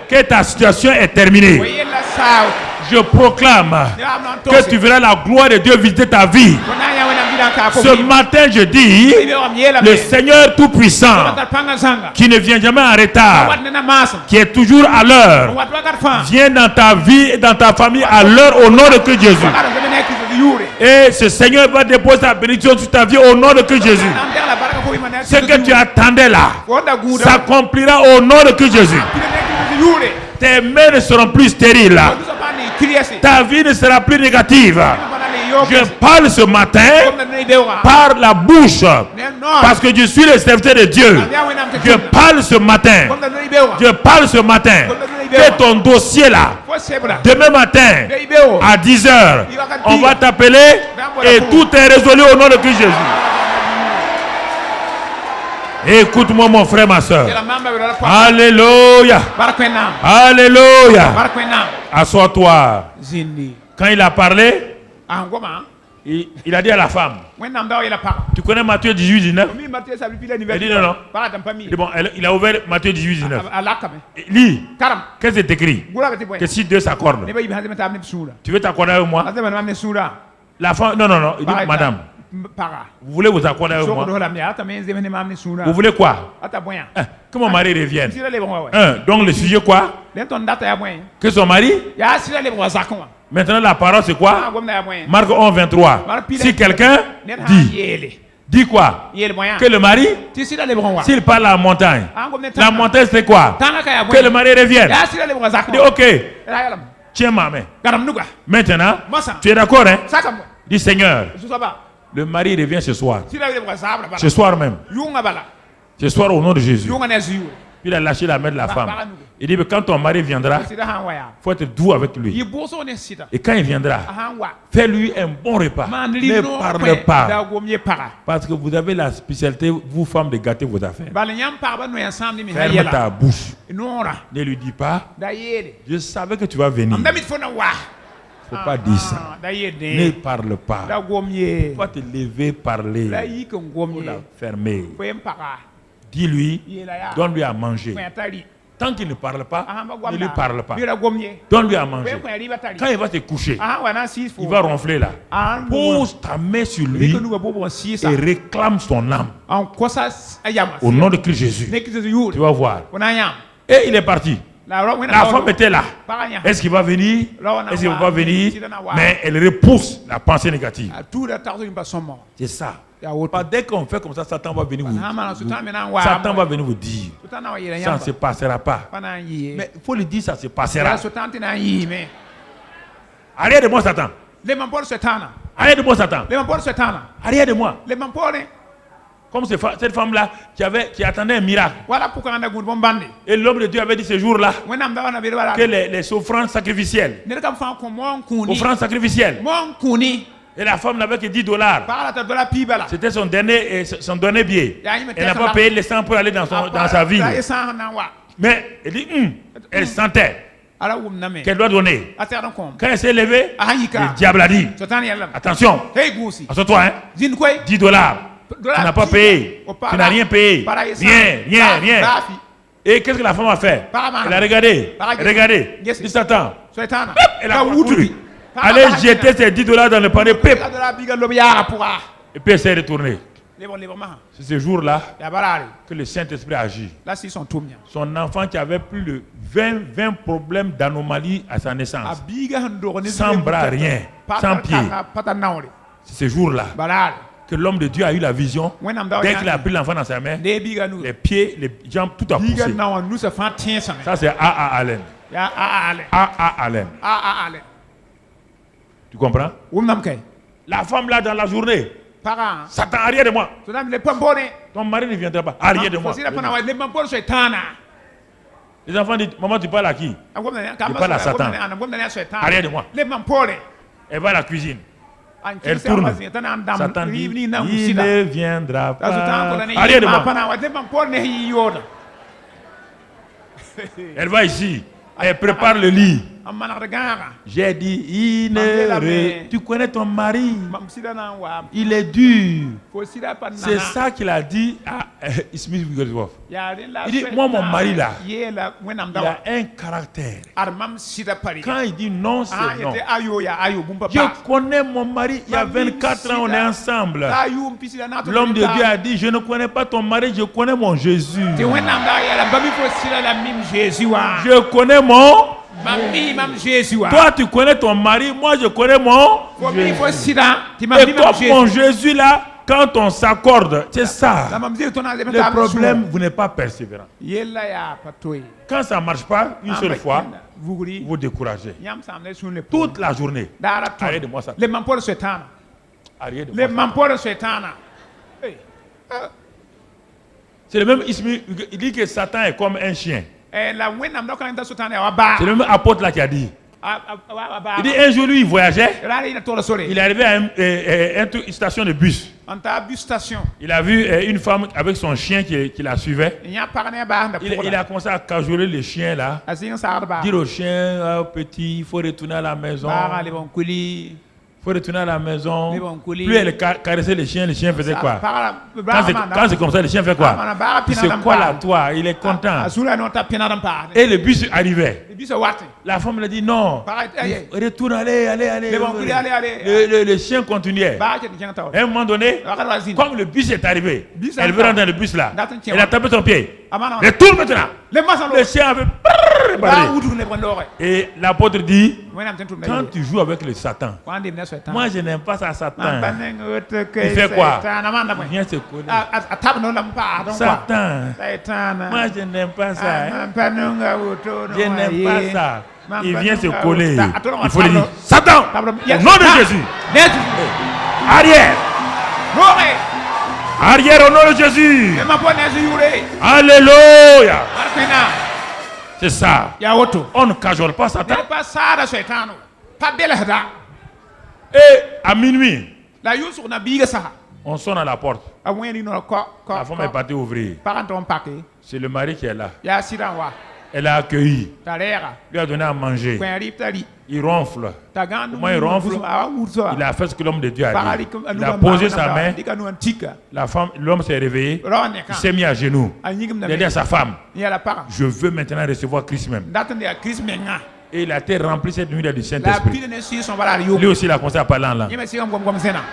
que ta situation est terminée. Je proclame que tu verras la gloire de Dieu visiter ta vie. Ce matin, je dis, le Seigneur Tout-Puissant, qui ne vient jamais en retard, qui est toujours à l'heure, vient dans ta vie et dans ta famille à l'heure au nom de Christ Jésus. Et ce Seigneur va déposer sa bénédiction sur ta vie au nom de Christ Jésus. Ce que tu attendais là s'accomplira au nom de Christ Jésus. Tes mains ne seront plus stériles. Ta vie ne sera plus négative. Je parle ce matin par la bouche parce que je suis le serviteur de Dieu. Je parle ce matin. Je parle ce matin que ton dossier là, demain matin à 10h, on va t'appeler et tout est résolu au nom de Christ Jésus. Écoute-moi mon frère, ma soeur. Alléluia. Alléluia. Assois-toi. Quand il a parlé, il a dit à la femme, tu connais Matthieu 18, 19? Il dit non. Bon, il a ouvert Matthieu 18, 19. Lis. Qu'est-ce que c'est écrit? Que si Dieu s'accorde, tu veux t'accorder avec moi? La femme, non. Il dit, madame, vous voulez vous accorder avec moi? Vous voulez quoi? Que mon mari revienne. Donc le sujet quoi? Que son mari? Maintenant la parole c'est quoi? Marc 11, 23. Si quelqu'un dit quoi? Que le mari, s'il parle à la montagne c'est quoi? Que le mari revienne. Il dit ok, tiens ma main. Maintenant, tu es d'accord, hein? Dis Seigneur, Le mari revient ce soir. Ce soir même. Ce soir au nom de Jésus. Puis il a lâché la main de la femme. Il dit, mais quand ton mari viendra, il faut être doux avec lui. Et quand il viendra, fais-lui un bon repas. Ne parle pas. Parce que vous avez la spécialité, vous femmes, de gâter vos affaires. Ferme ta bouche. Ne lui dis pas, je savais que tu vas venir. Il ne faut pas dire ça. Ne parle pas. Il faut te lever, parler. Faut la fermer. Dis-lui, donne-lui à manger. Tant qu'il ne parle pas, ne lui parle pas. Donne-lui à manger. Quand il va te coucher, il va ronfler là. Pose ta main sur lui et réclame son âme. Au nom de Christ Jésus. Tu vas voir. Et il est parti. La femme était là. Est-ce qu'il va venir? Est-ce qu'il ne va pas venir? Mais elle repousse la pensée négative. C'est ça. Dès qu'on fait comme ça, Satan va venir vous dire. Ça ne se passera pas. Mais il faut lui dire ça se passera. Arrière de moi, Satan. Arrière de moi, Satan. Arrière de moi. Comme cette femme-là qui attendait un miracle. Et l'homme de Dieu avait dit ce jour-là que les offrandes sacrificielles. Offrandes sacrificielles. Et la femme n'avait que $10. C'était son dernier billet. Elle n'a pas payé les 100 pour aller dans sa ville. Mais elle dit, elle sentait qu'elle doit donner. Quand elle s'est levée, le diable a dit, attention, assois-toi, $10. Tu n'as pas payé. Tu n'as rien payé. Rien. Et qu'est-ce que la femme a fait? Elle a regardé. Il s'attend. Elle a couru. Allez jeter ces $10 dans le panier. Et puis elle s'est retournée. C'est ce jour-là que le Saint-Esprit agit. Son enfant qui avait plus de 20 problèmes d'anomalie à sa naissance. Sans bras, rien. Sans pied. C'est ce jour-là que l'homme de Dieu a eu la vision. Dès qu'il a pris l'enfant dans sa main, les pieds, les jambes, tout a poussé. Ça c'est A.A. Allen. A.A. Allen. Tu comprends? La femme là dans la journée. Satan, arrière de moi. Ton mari ne viendra pas. Arrière de moi. Les enfants disent, maman, tu parles à qui? Tu parles à Satan. Arrière de moi. Elle va à la cuisine. Elle tourne. Satan dit, il ne viendra pas. Arrière de moi. Elle va ici. Elle prépare le lit. J'ai dit, tu connais ton mari. Il est dur. C'est ça qu'il a dit à Smith Wigglesworth. Il dit, moi mon mari là, il a un caractère. Quand il dit non, c'est non. Je connais mon mari, il y a 24 ans, on est ensemble. L'homme de Dieu a dit, je ne connais pas ton mari, je connais mon Jésus. Je connais mon Jésus. Toi tu connais ton mari, moi je connais mon Jésus. Et comme mon Jésus là, quand on s'accorde, c'est ça. Le problème, vous n'êtes pas persévérant. Quand ça ne marche pas une seule fois, vous découragez. Toute la journée. Arrête de moi ça. Arrête de moi ça. C'est le même Ismaël. Il dit que Satan est comme un chien. C'est le même apôtre là qui a dit. Il dit un jour lui il voyageait. Il est arrivé à une station de bus. Il a vu une femme avec son chien qui la suivait. Il a commencé à cajoler le chien là. Dire au chien, petit, il faut retourner à la maison. Il faut retourner à la maison. Plus elle caressait le chien faisait quoi? Quand c'est comme ça, le chien fait quoi? C'est quoi là, toi? Il est content. Et le bus arrivait. La femme lui a dit non. Retourne, allez. Le chien continuait. À un moment donné, comme le bus est arrivé, elle veut rentrer dans le bus là. Elle a tapé son pied. Retourne maintenant. Le chien avait... Et l'apôtre dit, quand tu joues avec le Satan, moi je n'aime pas ça, Satan. Il fait quoi? Il vient se coller. Satan, moi je n'aime pas ça. Je n'aime pas ça. Il vient se coller. Il faut lui dire, Satan, au nom de Jésus, arrière. Arrière au nom de Jésus. Alléluia. C'est ça. On ne cajole pas Satan. Et à minuit, on sonne à la porte. La femme est partie ouvrir. C'est le mari qui est là. Elle a accueilli. Lui a donné à manger. Il ronfle. Comment il ronfle? Il a fait ce que l'homme de Dieu a dit. Il a posé sa main. L'homme s'est réveillé. Il s'est mis à genoux. Il a dit à sa femme, je veux maintenant recevoir Christ même. Et il a été rempli cette nuit du Saint-Esprit. Lui aussi, il a commencé à parler en langue.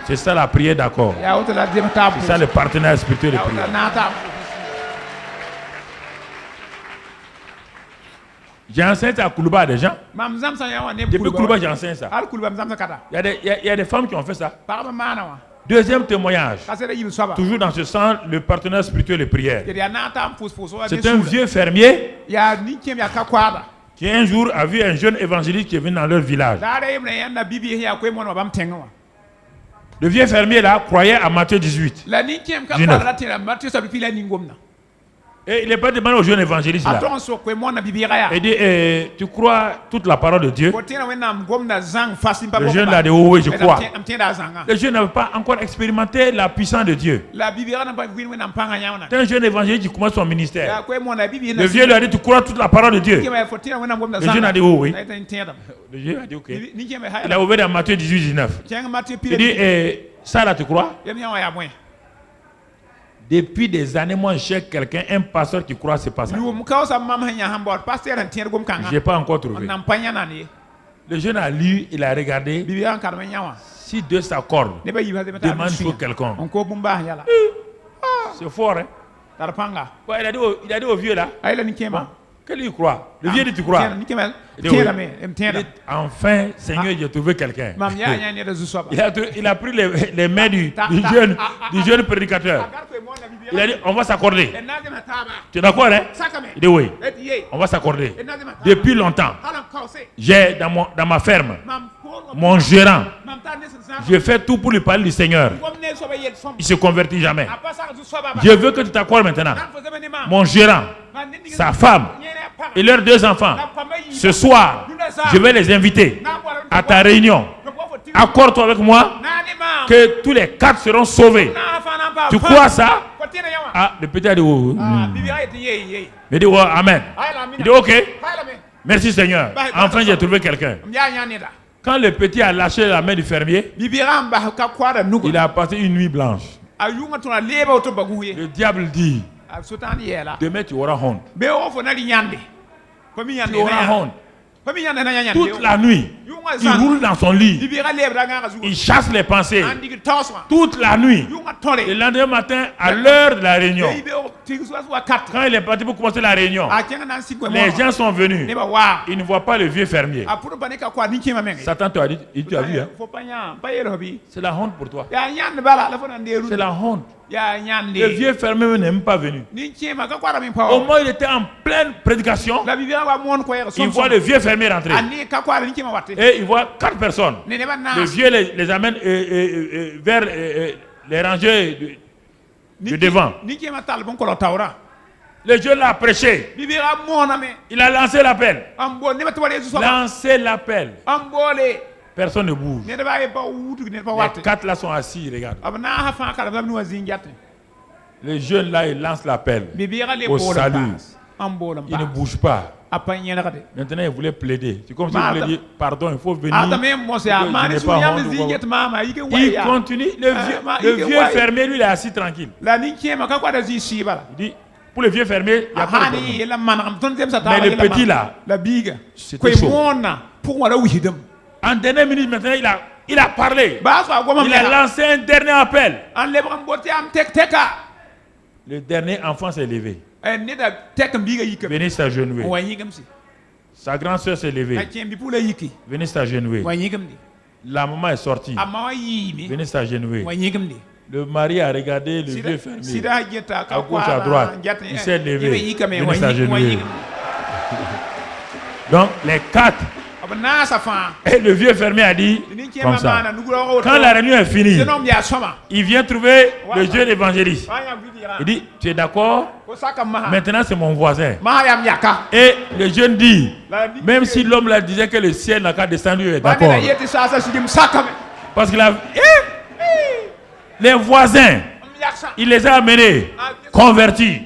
C'est ça la prière d'accord. C'est ça le partenaire spirituel de prière. J'enseigne ça à Koulouba des gens. Depuis Koulouba, j'enseigne ça. Il y a des femmes qui ont fait ça. Deuxième témoignage. Toujours dans ce sens, le partenaire spirituel de prière. C'est un vieux fermier qui un jour a vu un jeune évangéliste qui est venu dans leur village. Le vieux fermier là croyait à Matthieu 18. 19. Et il est pas demandé au jeune évangéliste là. Il dit, tu crois toute la parole de Dieu? Le jeune là dit, oui, je crois. Le jeune n'avait pas encore expérimenté la puissance de Dieu. C'est un jeune évangéliste qui commence son ministère. Le vieux lui a dit, tu crois toute la parole de Dieu? Le jeune a dit, oui. Le jeune a dit, ok. Il a ouvert dans Matthieu 18, 19. Il dit, ça là, tu crois? Depuis des années, moi, je cherche quelqu'un, un pasteur qui croit à ce passage. Je n'ai pas encore trouvé. Le jeune a lu, il a regardé. Si Dieu s'accorde, demande pour quelqu'un. C'est fort, hein? Bon, il a dit au vieux là. Bon, quel il croit? Le vieux dit, tu crois? Il dit, enfin, Seigneur, j'ai trouvé quelqu'un. Il a pris les mains du jeune prédicateur. Il a dit, on va s'accorder. Tu es d'accord, hein? Il dit, oui, on va s'accorder. Depuis longtemps, j'ai dans ma ferme, mon gérant, je fais tout pour lui parler du Seigneur. Il ne se convertit jamais. Je veux que tu t'accordes maintenant. Mon gérant, sa femme et leurs 2 enfants, ce soir, je vais les inviter à ta réunion. Accorde-toi avec moi que tous les 4 seront sauvés. Tu crois ça? Ah, le petit a dit, oh. Il dit, oh, amen. Il dit, ok. Merci Seigneur. Enfin, j'ai trouvé quelqu'un. Quand le petit a lâché la main du fermier, il a passé une nuit blanche. Le diable dit, demain tu auras honte. Tu auras honte. Toute la nuit, il roule dans son lit. Il chasse les pensées. Toute la nuit. Le lendemain matin, à l'heure de la réunion, quand il est parti pour commencer la réunion, les gens sont venus. Ils ne voient pas le vieux fermier. Satan t'a dit, il t'a vu, hein? C'est la honte pour toi. C'est la honte. Le vieux fermier n'est même pas venu. Au moins, il était en pleine prédication. Il voit le vieux fermier rentrer. Et il voit 4 personnes. Le vieux les amène vers les rangées de devant. Le Dieu l'a prêché. Il a lancé l'appel. Lancé l'appel. Personne ne bouge. Les 4 là sont assis, regarde. Le jeune là, il lance l'appel au salut. Il ne bouge pas. Maintenant, il voulait plaider. C'est comme si il voulait dire, pardon, il faut venir. Il continue. Le vieux fermier, lui, il est assis tranquille. Il dit, pour le vieux fermier, il n'y a pas de problème. Mais le petit là, c'était chaud. En dernière minute, maintenant, il a parlé. Il a lancé un dernier appel. Le dernier enfant s'est levé. Venez s'agenouiller. Sa grande soeur s'est levée. Venez s'agenouiller. La maman est sortie. Venez s'agenouiller. Le mari a regardé le vieux fermier. À gauche, à droite. Il s'est levé. Venez s'agenouiller. Donc, les 4 Et le vieux fermier a dit comme ça. Quand la réunion est finie, il vient trouver le jeune évangéliste. Il dit, tu es d'accord? Maintenant c'est mon voisin. Et le jeune dit, même si l'homme là disait que le ciel n'a qu'à descendre, il est d'accord. Parce que les voisins, il les a amenés, convertis.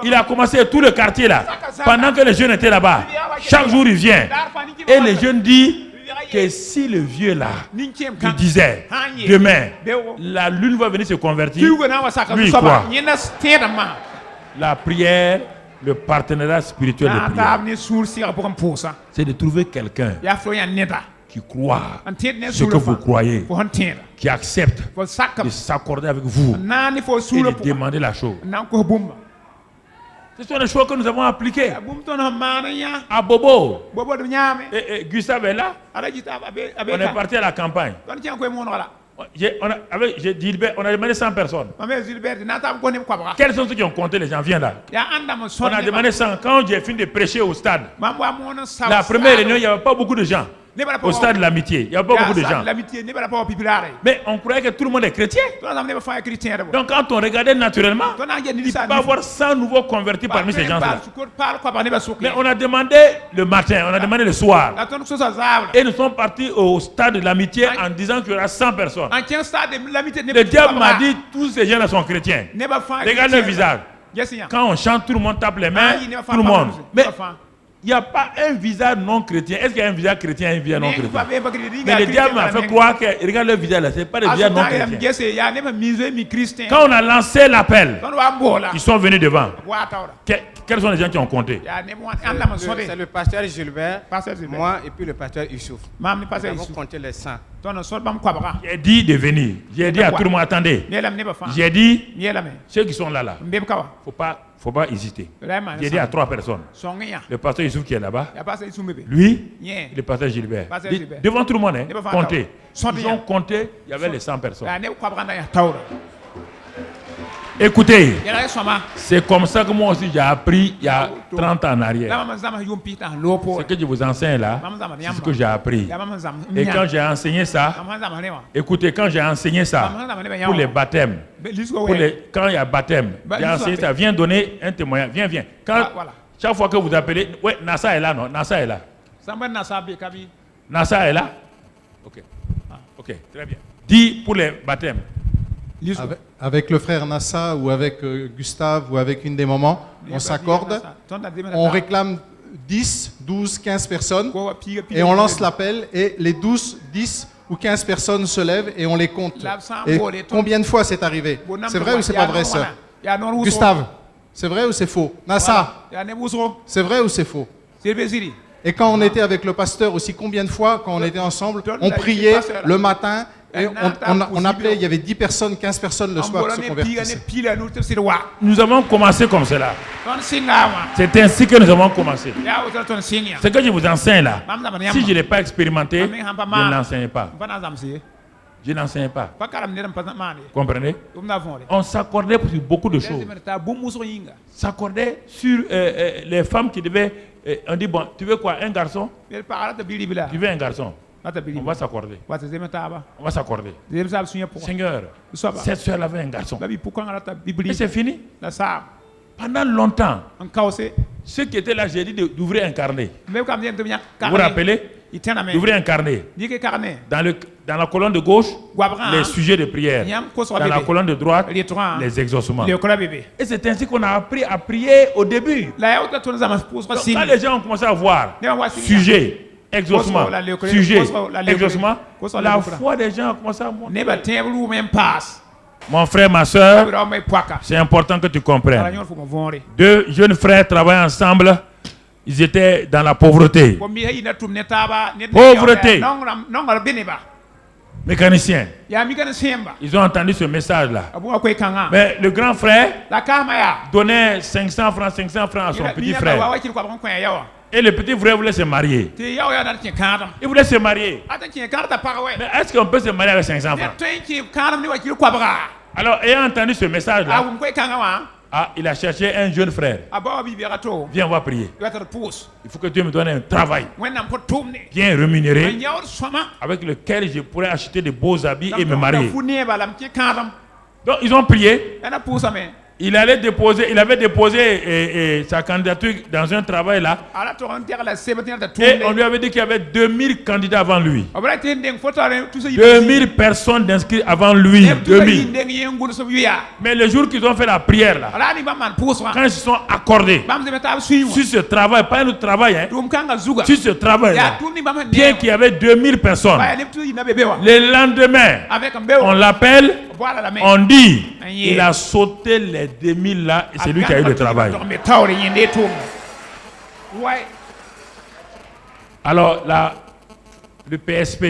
Il a commencé tout le quartier là. Pendant que les jeunes étaient là-bas, chaque jour il vient. Et les jeunes disent que si le vieux là, il disait, demain, la lune va venir se convertir, lui il croit. La prière, le partenariat spirituel de prière, c'est de trouver quelqu'un qui croit ce que vous croyez, qui accepte de s'accorder avec vous et de demander la chose. Ce sont les choses que nous avons appliquées. À Bobo. Et Gustave est là. On est parti à la campagne. On a demandé 100 personnes. Quels sont ceux qui ont compté les gens? Viens là. On a demandé 100. Quand j'ai fini de prêcher au stade, la première réunion, il n'y avait pas beaucoup de gens. Au stade de l'amitié, il n'y a pas beaucoup de gens. Mais on croyait que tout le monde est chrétien. Donc quand on regardait naturellement, il peut y avoir 100 nouveaux convertis parmi ces gens-là. Mais on a demandé le matin, on a demandé le soir. Et nous sommes partis au stade de l'amitié en disant qu'il y aura 100 personnes. Le diable m'a dit, tous ces gens-là sont chrétiens. Regarde leur visage. Quand on chante, tout le monde tape les mains, tout le monde. Mais il n'y a pas un visage non chrétien. Est-ce qu'il y a un visage chrétien et un visage non chrétien? Mais le diable m'a fait croire que, regarde le visage là, ce n'est pas le visage non chrétien. Quand on a lancé l'appel, ils sont venus devant. Quels sont les gens qui ont compté? C'est le pasteur Gilbert, moi et puis le pasteur Issouf. Nous avons compté les 100. J'ai dit de venir. J'ai dit à tout le monde, attendez. J'ai dit, ceux qui sont là, faut pas hésiter. J'ai dit à 3 personnes. Le pasteur Issouf qui est là-bas, lui, le pasteur Gilbert. Devant tout le monde, comptez. Ils ont compté, il y avait les 100 personnes. Écoutez, c'est comme ça que moi aussi j'ai appris il y a 30 ans en arrière. Ce que je vous enseigne là, c'est ce que j'ai appris. Et quand j'ai enseigné ça, écoutez, quand j'ai enseigné ça pour les baptêmes, quand il y a baptême, j'ai enseigné ça, viens donner un témoignage, viens. Chaque fois que vous appelez, ouais, Nassa est là, non? Nassa est là. Nassa est là? Ok, très bien. Dis pour les baptêmes. Avec le frère Nassa ou avec Gustave ou avec une des mamans, on s'accorde, on réclame 10, 12, 15 personnes et on lance l'appel et les 12, 10 ou 15 personnes se lèvent et on les compte. Et combien de fois c'est arrivé? C'est vrai ou c'est pas vrai, sœur? Gustave, c'est vrai ou c'est faux? Nassa, c'est vrai ou c'est faux? Et quand on était avec le pasteur aussi, combien de fois, quand on était ensemble, on priait le matin et on appelait, il y avait 10 personnes, 15 personnes le soir qui se convertissaient. Nous avons commencé comme cela. C'est ainsi que nous avons commencé. Ce que je vous enseigne là, si je ne l'ai pas expérimenté, je ne l'enseigne pas. Je n'enseigne pas. Comprenez? On s'accordait sur beaucoup de choses. S'accordait sur les femmes qui devaient... on dit, bon, tu veux quoi? Un garçon? Tu veux un garçon? On va s'accorder. On va s'accorder. Seigneur, cette soeur avait un garçon. Et c'est fini. Pendant longtemps, ceux qui étaient là, j'ai dit d'ouvrir un carnet. Vous vous rappelez? D'ouvrir un carnet. Dans la colonne de gauche, les sujets de prière. Dans la colonne de droite, les exaucements. Et c'est ainsi qu'on a appris à prier au début. Donc, quand les gens ont commencé à voir sujet, exaucement, sujet, exaucement, la foi des gens a commencé à monter. Mon frère, ma soeur, c'est important que tu comprennes. 2 jeunes frères travaillent ensemble. Ils étaient dans la pauvreté. Pauvreté. Mécaniciens. Ils ont entendu ce message-là. Mais le grand frère donnait 500 francs à son petit frère. Et le petit frère voulait se marier. Il voulait se marier. Mais est-ce qu'on peut se marier avec 500 francs? Alors, ayant entendu ce message-là, Ah, il a cherché un jeune frère. Viens, on va prier. Il faut que Dieu me donne un travail bien rémunéré avec lequel je pourrais acheter de beaux habits et me marier. Donc ils ont prié. Il avait déposé sa candidature dans un travail là. Et on lui avait dit qu'il y avait 2000 candidats avant lui. 2000 personnes inscrites avant lui. 2000. Mais le jour qu'ils ont fait la prière là, quand ils se sont accordés sur ce travail, pas un autre travail, hein, sur ce travail là, bien qu'il y avait 2000 personnes, le lendemain, on l'appelle, on dit, il a sauté les 2000 là et c'est lui qui a eu le travail. Alors là, le PSP,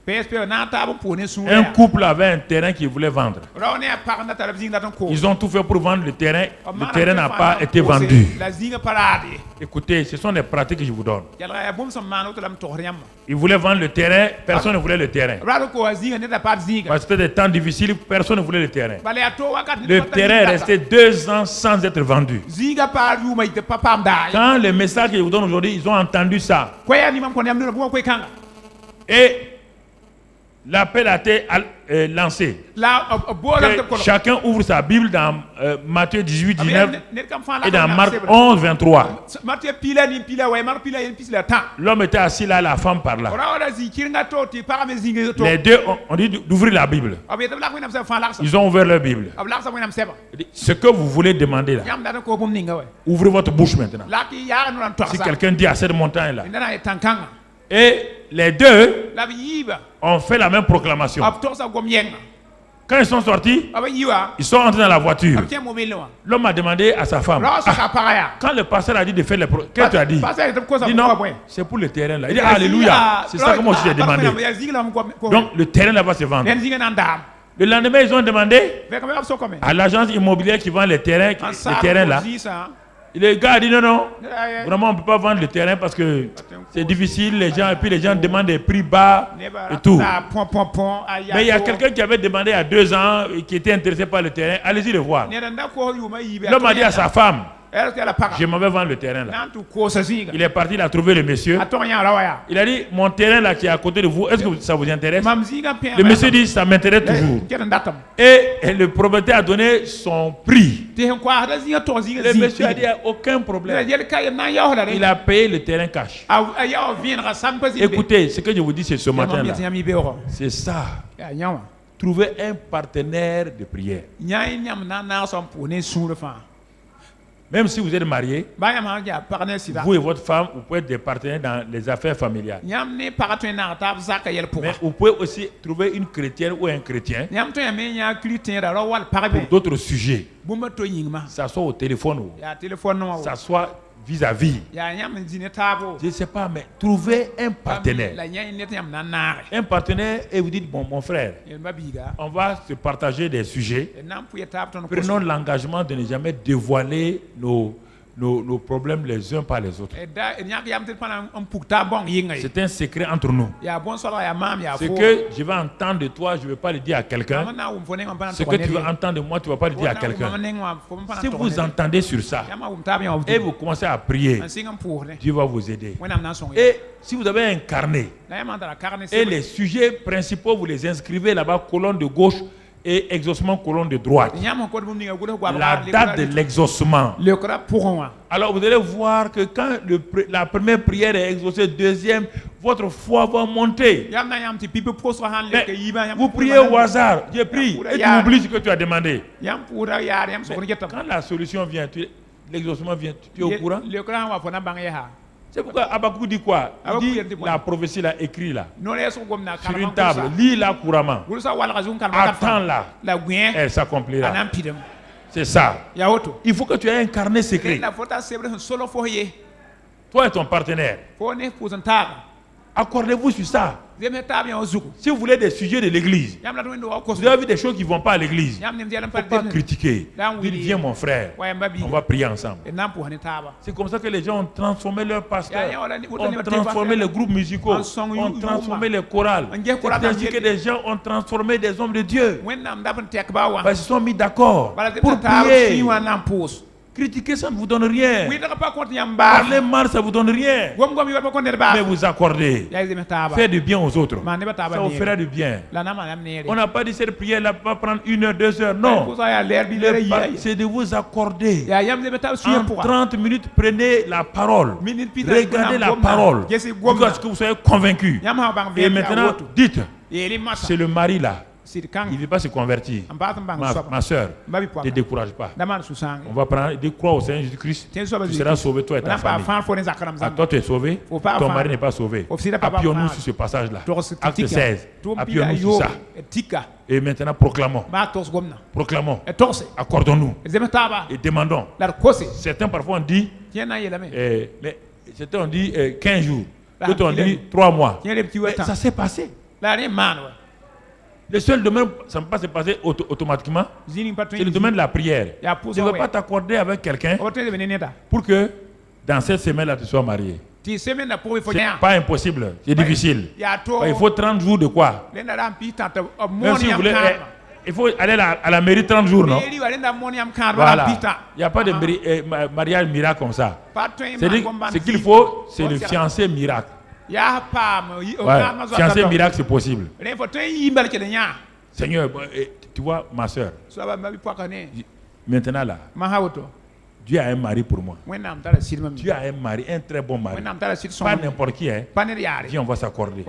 un couple avait un terrain qu'il voulait vendre. Ils ont tout fait pour vendre le terrain. Le terrain n'a pas été vendu. Écoutez, ce sont des pratiques que je vous donne. Ils voulaient vendre le terrain, personne ne voulait le terrain. C'était des temps difficiles, personne ne voulait le terrain. Le terrain est resté 2 ans sans être vendu. Quand le message que je vous donne aujourd'hui, ils ont entendu ça. Et l'appel a été lancé. Chacun ouvre sa Bible dans Matthieu 18, 19 et dans Marc 11, 23. L'homme était assis là, la femme par là. Les deux ont dit d'ouvrir la Bible. Ils ont ouvert leur Bible. Ce que vous voulez demander là, ouvrez votre bouche maintenant. Si quelqu'un dit à cette montagne là, et les deux ont fait la même proclamation. Quand ils sont sortis, ils sont entrés dans la voiture. L'homme a demandé à sa femme, quand le pasteur a dit de faire les qu'est-ce que tu as dit? Il dit non, c'est pour le terrain là. Il dit alléluia, c'est ça que moi je t'ai demandé. Donc le terrain là va se vendre. Le lendemain, ils ont demandé à l'agence immobilière qui vend les terrains là. Le gars a dit non, vraiment on ne peut pas vendre le terrain parce que c'est difficile, les gens demandent des prix bas et tout. Mais il y a quelqu'un qui avait demandé il y a 2 ans et qui était intéressé par le terrain, allez-y le voir. L'homme a dit à sa femme, je m'en vais vendre le terrain là. Il est parti, il a trouvé le monsieur. Il a dit, mon terrain là qui est à côté de vous, est-ce que ça vous intéresse? Le monsieur dit, ça m'intéresse toujours. Et le propriétaire a donné son prix. Le monsieur a dit, aucun problème. Il a payé le terrain cash. Écoutez, ce que je vous dis c'est ce matin là, c'est ça. Trouver un partenaire de prière. Même si vous êtes marié, vous et votre femme, vous pouvez être des partenaires dans les affaires familiales. Mais vous pouvez aussi trouver une chrétienne ou un chrétien pour d'autres sujets. Ça soit au téléphone ou ça soit vis-à-vis. Je ne sais pas, mais trouvez un partenaire. Un partenaire et vous dites, bon, mon frère, on va se partager des sujets. Prenons l'engagement de ne jamais dévoiler nos problèmes les uns par les autres. C'est un secret entre nous. Ce que je vais entendre de toi, je ne vais pas le dire à quelqu'un. Ce que tu vas entendre de moi, tu ne vas pas le dire à quelqu'un. Si vous entendez sur ça et vous commencez à prier, Dieu va vous aider. Et si vous avez un carnet et les sujets principaux, vous les inscrivez là-bas, colonne de gauche et exaucement colonne de droite. La date de l'exaucement. Alors vous allez voir que quand la première prière est exaucée, deuxième, votre foi va monter. Mais vous priez au hasard, Dieu prie, et tu oublies ce que tu as demandé. Mais quand la solution vient, l'exaucement vient, tu es au courant? C'est pourquoi Abakou dit quoi? Il dit la prophétie là, écrit là, sur une table, lis-la couramment. Attends-la, elle s'accomplira. C'est ça. Il faut que tu aies un carnet secret. Toi et ton partenaire, accordez-vous sur ça. Si vous voulez des sujets de l'église, vous avez vu des choses qui ne vont pas à l'église, il ne faut pas critiquer. Dites, viens mon frère, on va prier ensemble. C'est comme ça que les gens ont transformé leur pasteur, ont transformé les groupes musicaux, ont transformé les chorales. C'est ainsi que les gens ont transformé des hommes de Dieu. Parce qu'ils se sont mis d'accord pour prier. Critiquer, ça ne vous donne rien. Parler mal, ça ne vous donne rien. Mais vous accordez. Faites du bien aux autres. Ça vous fera du bien. On n'a pas dit cette prière-là va prendre 1 heure, 2 heures. Non. C'est de vous accorder. En 30 minutes, prenez la parole. Regardez la parole. Jusqu'à ce que vous soyez convaincus. Et maintenant, dites, c'est le mari là. Il ne veut pas se convertir. Ma soeur, ne décourage pas. On va prendre, croire au Seigneur Jésus-Christ. Tu seras sauvé, toi et ta famille. Toi, tu es sauvé. Ton mari n'est pas sauvé. Appuyons-nous sur ce passage-là. Acte 16. Appuyons-nous sur ça. Et maintenant, proclamons. Accordons-nous. Et demandons. Certains parfois ont dit, mais certains ont dit 15 jours. D'autres ont dit 3 mois. Ça s'est passé. Le seul domaine, ça ne peut pas se passer automatiquement, c'est le domaine de la prière. Tu ne veux pas t'accorder avec quelqu'un pour que dans cette semaine-là, tu sois marié. C'est pas impossible, c'est difficile. Il faut 30 jours de quoi? Même si vous voulez, il faut aller à la mairie 30 jours, non? Voilà. Il n'y a pas de mariage miracle comme ça. Ce qu'il faut, c'est le fiancé miracle. Fiancé miracle, c'est possible. Seigneur, tu vois ma soeur, maintenant là, Dieu a un mari pour moi. Dieu a un mari, un très bon mari. Pas n'importe qui. Viens, on va s'accorder.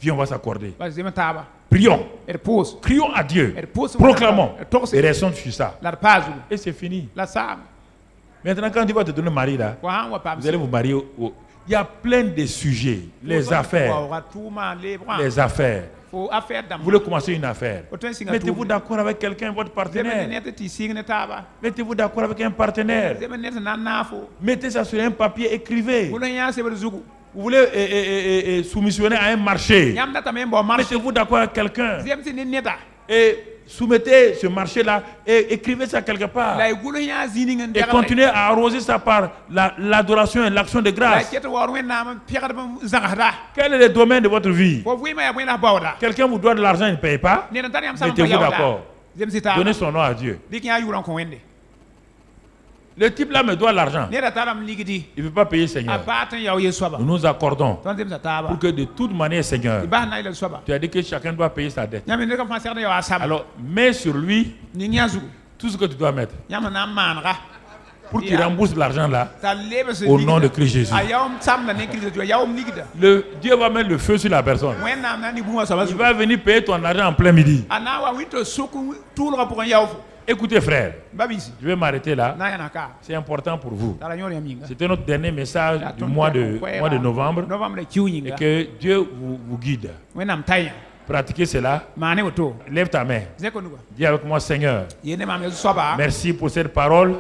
Viens, on va s'accorder. Prions. Crions à Dieu. Proclamons. Et restons sur ça. Et c'est fini. Maintenant, quand Dieu va te donner un mari là, vous allez vous marier au... Il y a plein de sujets, les affaires. Vous voulez commencer une affaire. Mettez-vous d'accord avec quelqu'un, votre partenaire. Mettez-vous d'accord avec un partenaire. Mettez ça sur un papier, écrivez. Vous voulez soumissionner à un marché. Mettez-vous d'accord avec quelqu'un. Et soumettez ce marché-là et écrivez ça quelque part. Et continuez à arroser ça par l'adoration et l'action de grâce. Quel est le domaine de votre vie? Quelqu'un vous doit de l'argent, il ne paye pas. Mettez-vous d'accord. Donnez son nom à Dieu. Le type là me doit l'argent. Il ne veut pas payer, Seigneur. Nous nous accordons pour que de toute manière, Seigneur, tu as dit que chacun doit payer sa dette. Alors, mets sur lui tout ce que tu dois mettre pour qu'il rembourse l'argent là au nom de Christ Jésus. Dieu va mettre le feu sur la personne. Il va venir payer ton argent en plein midi. Écoutez frère, je vais m'arrêter là. C'est important pour vous. C'était notre dernier message du mois de novembre. Et que Dieu vous guide. Pratiquez cela. Lève ta main. Dis avec moi, Seigneur, merci pour cette parole.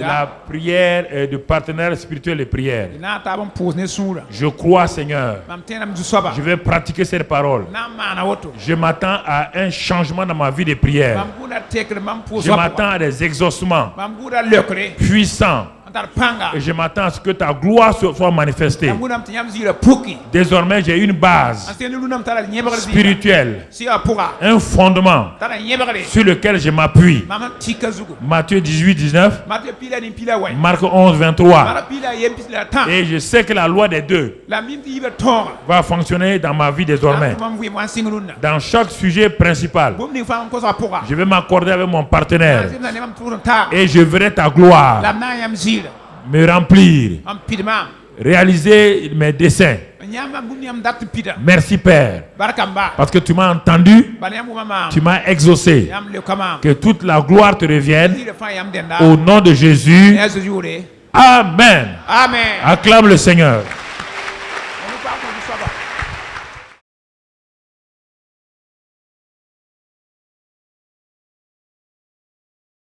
La prière de partenaire spirituel et prière. Je crois, Seigneur. Je vais pratiquer cette parole. Je m'attends à un changement dans ma vie de prière. Je m'attends à des exaucements puissants. Et je m'attends à ce que ta gloire soit manifestée. Désormais, j'ai une base spirituelle, un fondement sur lequel je m'appuie. Matthieu 18, 19, Marc 11, 23. Et je sais que la loi des deux va fonctionner dans ma vie désormais. Dans chaque sujet principal, je vais m'accorder avec mon partenaire et je verrai ta gloire me remplir, réaliser mes desseins. Merci Père, parce que tu m'as entendu, tu m'as exaucé. Que toute la gloire te revienne au nom de Jésus. Amen. Acclame le Seigneur.